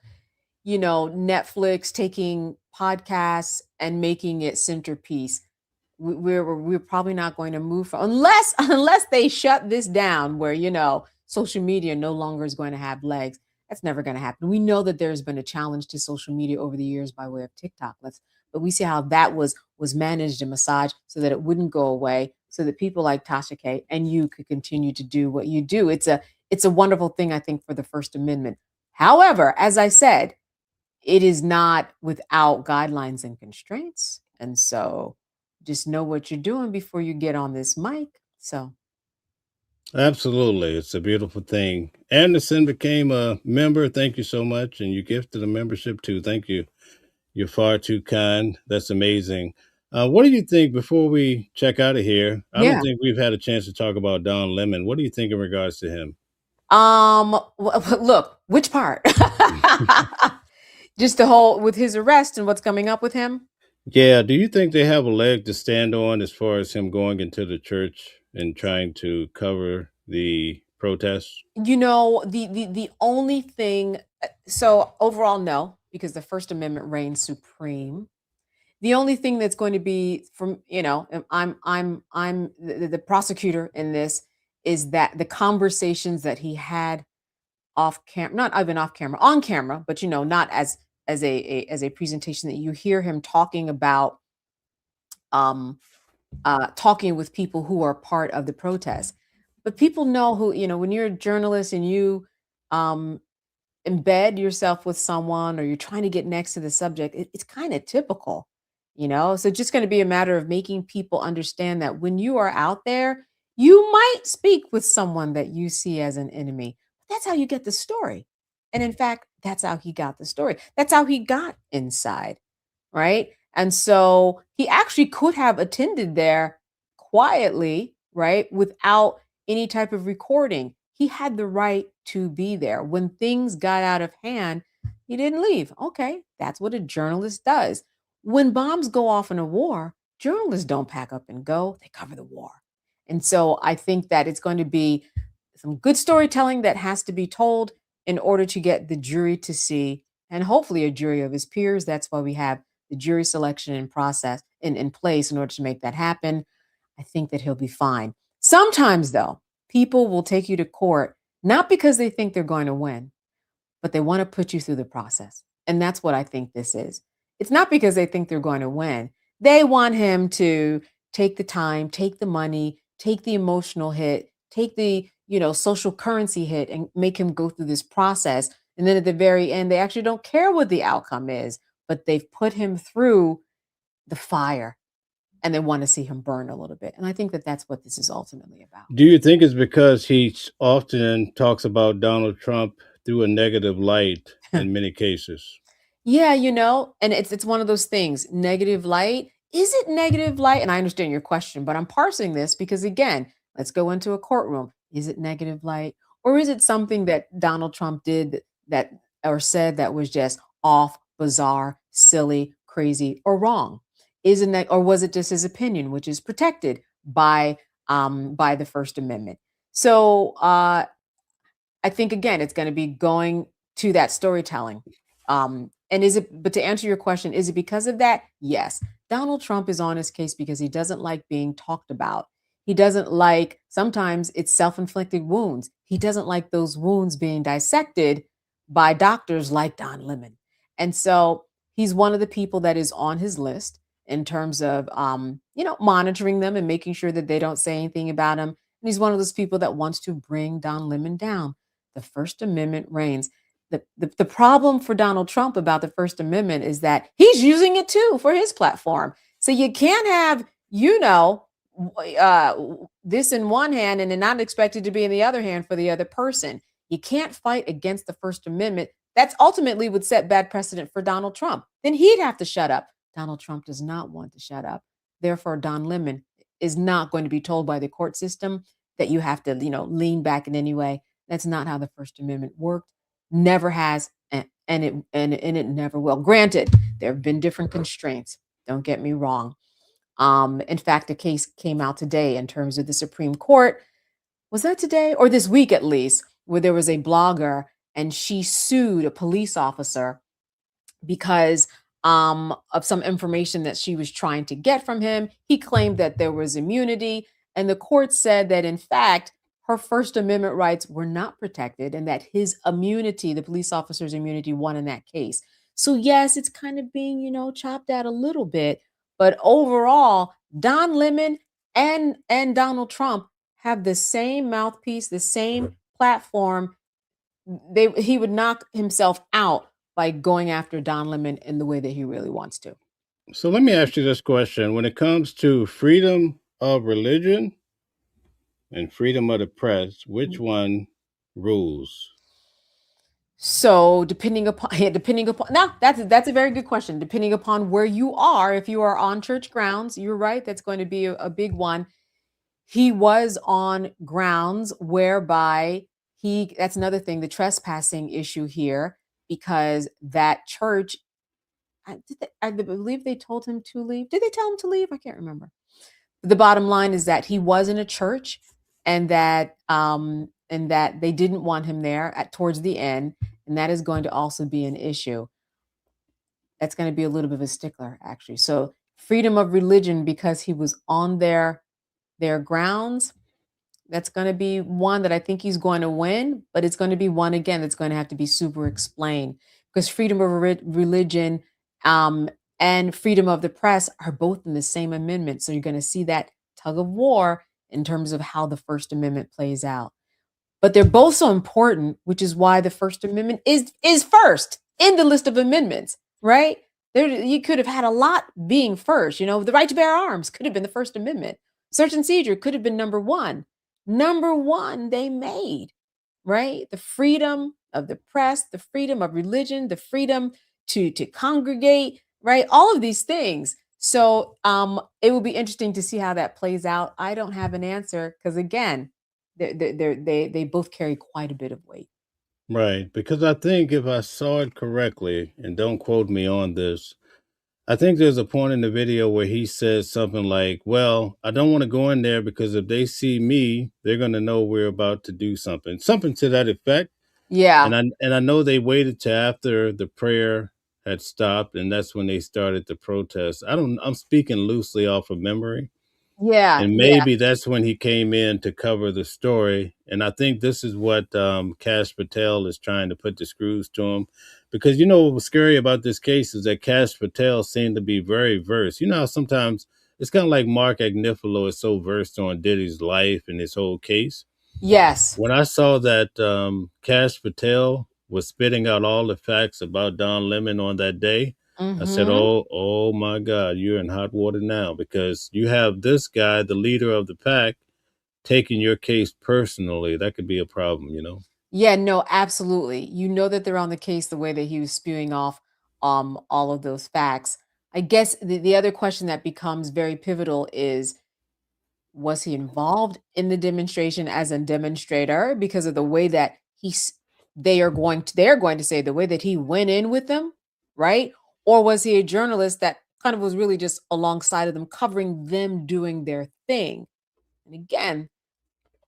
Netflix taking podcasts and making it centerpiece. We're probably not going to move from unless unless they shut this down where social media no longer is going to have legs. That's never going to happen. We know that there's been a challenge to social media over the years by way of TikTok. But we see how that was managed and massaged so that it wouldn't go away, so that people like Tasha K and you could continue to do what you do. It's a wonderful thing, I think, for the First Amendment. However, as I said, it is not without guidelines and constraints. And so just know what you're doing before you get on this mic. So, Absolutely. It's a beautiful thing. Anderson became a member. Thank you so much. And you gifted a membership too. Thank you. You're far too kind. That's amazing. What do you think before we check out of here? I don't yeah. think we've had a chance to talk about Don Lemon. What do you think in regards to him? Look, which part? Just the whole with his arrest and what's coming up with him? Yeah. Do you think they have a leg to stand on as far as him going into the church and trying to cover the protests? The only thing, so overall, no, because the First Amendment reigns supreme. The only thing that's going to be from, I'm the prosecutor in this, is that the conversations that he had off camera, not even off camera, on camera, but not as a presentation, that you hear him talking about um talking with people who are part of the protest. But people know who, when you're a journalist and you um embed yourself with someone, or you're trying to get next to the subject, it's kind of typical. So just going to be a matter of making people understand that when you are out there, you might speak with someone that you see as an enemy. That's how you get the story. And in fact, that's how he got the story. That's how he got inside, right? And so he actually could have attended there quietly, right, without any type of recording. He had the right to be there. When things got out of hand, he didn't leave. Okay, that's what a journalist does. When bombs go off in a war, journalists don't pack up and go, they cover the war. And so I think that it's going to be some good storytelling that has to be told in order to get the jury to see, and hopefully a jury of his peers. That's why we have the jury selection and process in place in order to make that happen. I think that he'll be fine. Sometimes, though, people will take you to court not because they think they're going to win, but they want to put you through the process. And that's what I think this is. It's not because they think they're going to win. They want him to take the time, take the money, take the emotional hit, take the, social currency hit, and make him go through this process. And then at the very end, they actually don't care what the outcome is, but they've put him through the fire and they want to see him burn a little bit. And I think that that's what this is ultimately about. Do you think it's because he often talks about Donald Trump through a negative light in many cases? Yeah, and it's one of those things. Negative light. Is it negative light? And I understand your question, but I'm parsing this because, again, let's go into a courtroom. Is it negative light, or is it something that Donald Trump did that or said that was just off, bizarre, silly, crazy, or wrong? Isn't that, or was it just his opinion, which is protected by the First Amendment? So I think, again, it's going to be going to that storytelling. And but to answer your question, is it because of that? Yes. Donald Trump is on his case because he doesn't like being talked about. He doesn't like, sometimes it's self inflicted wounds. He doesn't like those wounds being dissected by doctors like Don Lemon. And so he's one of the people that is on his list in terms of, monitoring them and making sure that they don't say anything about him. And he's one of those people that wants to bring Don Lemon down. The First Amendment reigns. The problem for Donald Trump about the First Amendment is that he's using it too for his platform. So you can't have, this in one hand and then not expected to be in the other hand for the other person. You can't fight against the First Amendment. That's ultimately would set bad precedent for Donald Trump. Then he'd have to shut up. Donald Trump does not want to shut up. Therefore, Don Lemon is not going to be told by the court system that you have to, lean back in any way. That's not how the First Amendment worked. Never has, and it never will. Granted, there have been different constraints. Don't get me wrong. In fact, a case came out today in terms of the Supreme Court. Was that today or this week at least, where there was a blogger and she sued a police officer because of some information that she was trying to get from him. He claimed that there was immunity, and the court said that, in fact, her First Amendment rights were not protected and that his immunity, the police officer's immunity, won in that case. So, yes, it's kind of being, chopped at a little bit. But overall, Don Lemon and Donald Trump have the same mouthpiece, the same platform. He would knock himself out by going after Don Lemon in the way that he really wants to. So let me ask you this question. When it comes to freedom of religion and freedom of the press, which one rules? So depending upon now, that's a very good question. Depending upon where you are, if you are on church grounds, you're right, that's going to be a big one. He was on grounds whereby that's another thing, the trespassing issue here, because that church, I believe they told him to leave. Did they tell him to leave? I can't remember. The bottom line is that he was in a church, and that they didn't want him there towards the end, and that is going to also be an issue. That's going to be a little bit of a stickler, actually. So freedom of religion, because he was on their grounds. That's going to be one that I think he's going to win, but it's going to be one again that's going to have to be super explained because freedom of religion um, and freedom of the press are both in the same amendment. So you're going to see that tug of war in terms of how the First Amendment plays out. But they're both so important, which is why the First Amendment is first in the list of amendments, right? There, you could have had a lot being first. You know, the right to bear arms could have been the First Amendment. Search and seizure could have been number one. Number one, they made, right? The freedom of the press, the freedom of religion, the freedom to congregate, right? All of these things. So it will be interesting to see how that plays out. I don't have an answer because again, they both carry quite a bit of weight. Right. Because I think if I saw it correctly, and don't quote me on this, I think there's a point in the video where he says something like, well, I don't want to go in there because if they see me, they're going to know we're about to do something, something to that effect. Yeah. And I know they waited till after the prayer had stopped, and that's when they started the protest. I'm speaking loosely off of memory. Yeah. And Yeah. maybe that's when he came in to cover the story. And I think this is what Cash Patel is trying to put the screws to him. Because you know what was scary about this case is that Cash Patel seemed to be very versed. You know how sometimes it's kind of like Mark Agnifilo is so versed on Diddy's life and his whole case. Yes. When I saw that Cash Patel was spitting out all the facts about Don Lemon on that day, I said, Mm-hmm. "Oh my God, you're in hot water now because you have this guy, the leader of the pack, taking your case personally. That could be a problem, you know." Yeah, no, absolutely. You know that they're on the case the way that he was spewing off all of those facts. I guess the other question that becomes very pivotal is was he involved in the demonstration as a demonstrator because of the way that they're going to say the way that he went in with them, right? Or was he a journalist that kind of was really just alongside of them, covering them doing their thing? And again,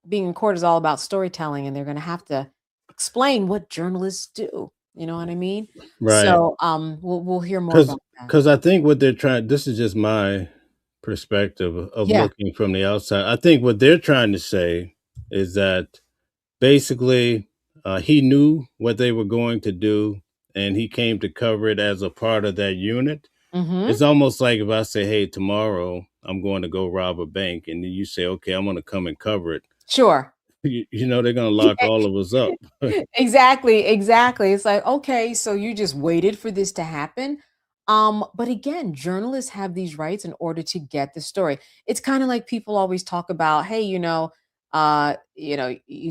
being in court is all about storytelling, and they're going to have to explain what journalists do. You know what I mean? Right. So we'll hear more Because about that. because I think what they're trying. This is just my perspective of Yeah. looking from the outside. I think what they're trying to say is that basically he knew what they were going to do, and he came to cover it as a part of that unit. Mm-hmm. It's almost like if I say, "Hey, tomorrow I'm going to go rob a bank," and then you say, "Okay, I'm going to come and cover it." Sure. You know they're going to lock all of us up. Exactly, exactly. It's like, okay, so you just waited for this to happen. But again, journalists have these rights in order to get the story. It's kind of like people always talk about, hey, you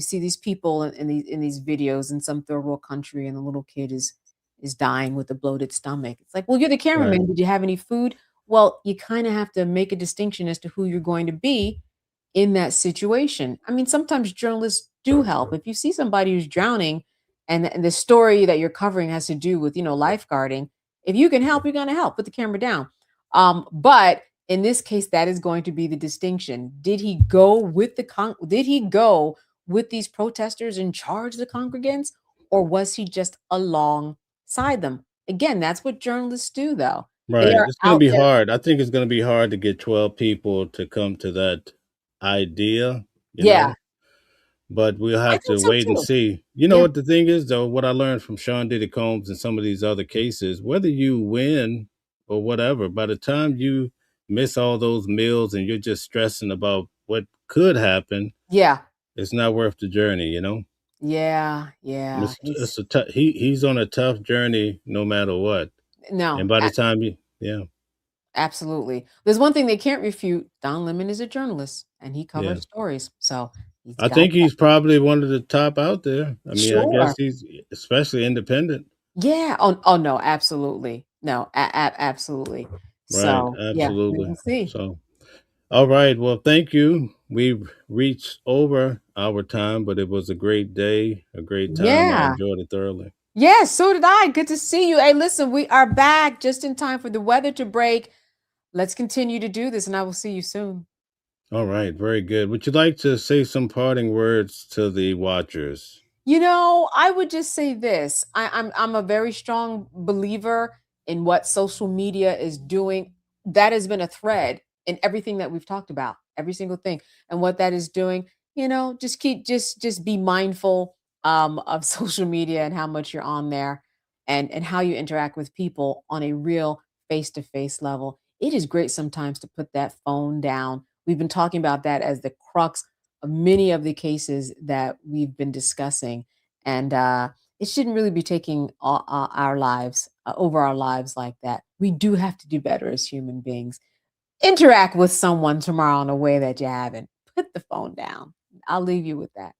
see these people in these videos in some third world country, and the little kid is dying with a bloated stomach. It's like, well, you're the Right, cameraman. Did you have any food? Well, you kind of have to make a distinction as to who you're going to be in that situation. I mean, sometimes journalists do help. If you see somebody who's drowning and the story that you're covering has to do with, lifeguarding, if you can help, you're going to help. Put the camera down. But in this case, that is going to be the distinction. Did he go with these protesters and charge the congregants, or was he just alongside them? Again, that's what journalists do, though. They right. are It's going to out be there. hard. I think it's going to be hard to get 12 people to come to that idea, you Yeah, know. But we'll I have think to so wait and too. see. You know Yeah, what the thing is, though? What I learned from Sean Diddy Combs and some of these other cases, whether you win or whatever, by the time you miss all those meals and you're just stressing about what could happen, yeah. it's not worth the journey, you know? Yeah, yeah. It's he's on a tough journey no matter what. And No, by the time you, yeah, absolutely. There's one thing they can't refute. Don Lemon is a journalist and he yeah. covers stories. So he's I got think he's probably one of the top out there. I mean, I guess sure. he's especially independent. Yeah. Oh no, absolutely. No, absolutely. Right, So yeah, we absolutely. will see. So, all right. Well, thank you. We've reached over our time, but it was a great day, a great time. I Yeah. enjoyed it thoroughly. Yeah, so did I. Good to see you. Hey, listen, we are back just in time for the weather to break. Let's continue to do this and I will see you soon. All right, very good. Would you like to say some parting words to the watchers? I would just say this. I'm a very strong believer in what social media is doing. That has been a thread in everything that we've talked about, every single thing. And what that is doing. just be mindful of social media and how much you're on there, and how you interact with people on a real face-to-face level. It is great sometimes to put that phone down. We've been talking about that as the crux of many of the cases that we've been discussing, and it shouldn't really be taking our lives over our lives like that. We do have to do better as human beings. Interact with someone tomorrow in a way that you haven't. Put the phone down. I'll leave you with that.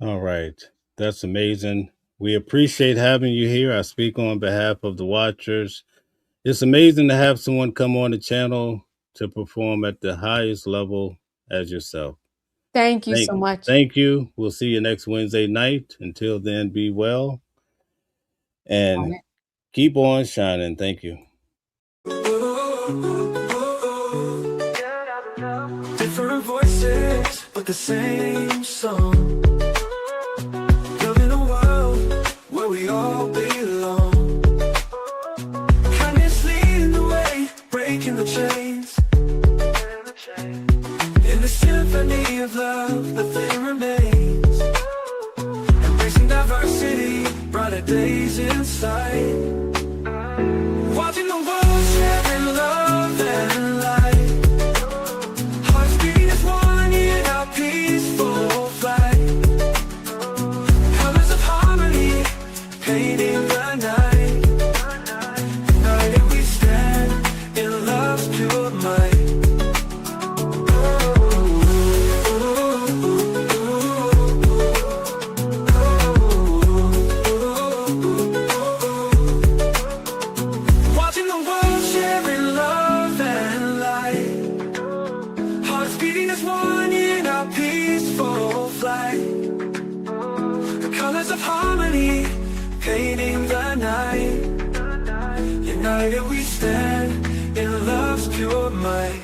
All right. That's amazing. We appreciate having you here. I speak on behalf of the watchers. It's amazing to have someone come on the channel to perform at the highest level as yourself. Thank you Thank, so much. thank you. We'll see you next Wednesday night. Until then, be well On and it. keep on shining. Thank you. Different voices, but the same song. Living a world where we all belong. Kindness leading the way, breaking the chains. In the symphony of love, the thing remains. Embracing diversity, brighter days in sight. Watching the world sharing love and light. Hearts beating as one in our peaceful flight. Colors of harmony, painting the night. United we stand in love's pure might. Watching the world sharing love and light. Hearts beating as one in our peaceful flight. The colors of harmony, painting the night. United we stand in love's pure might.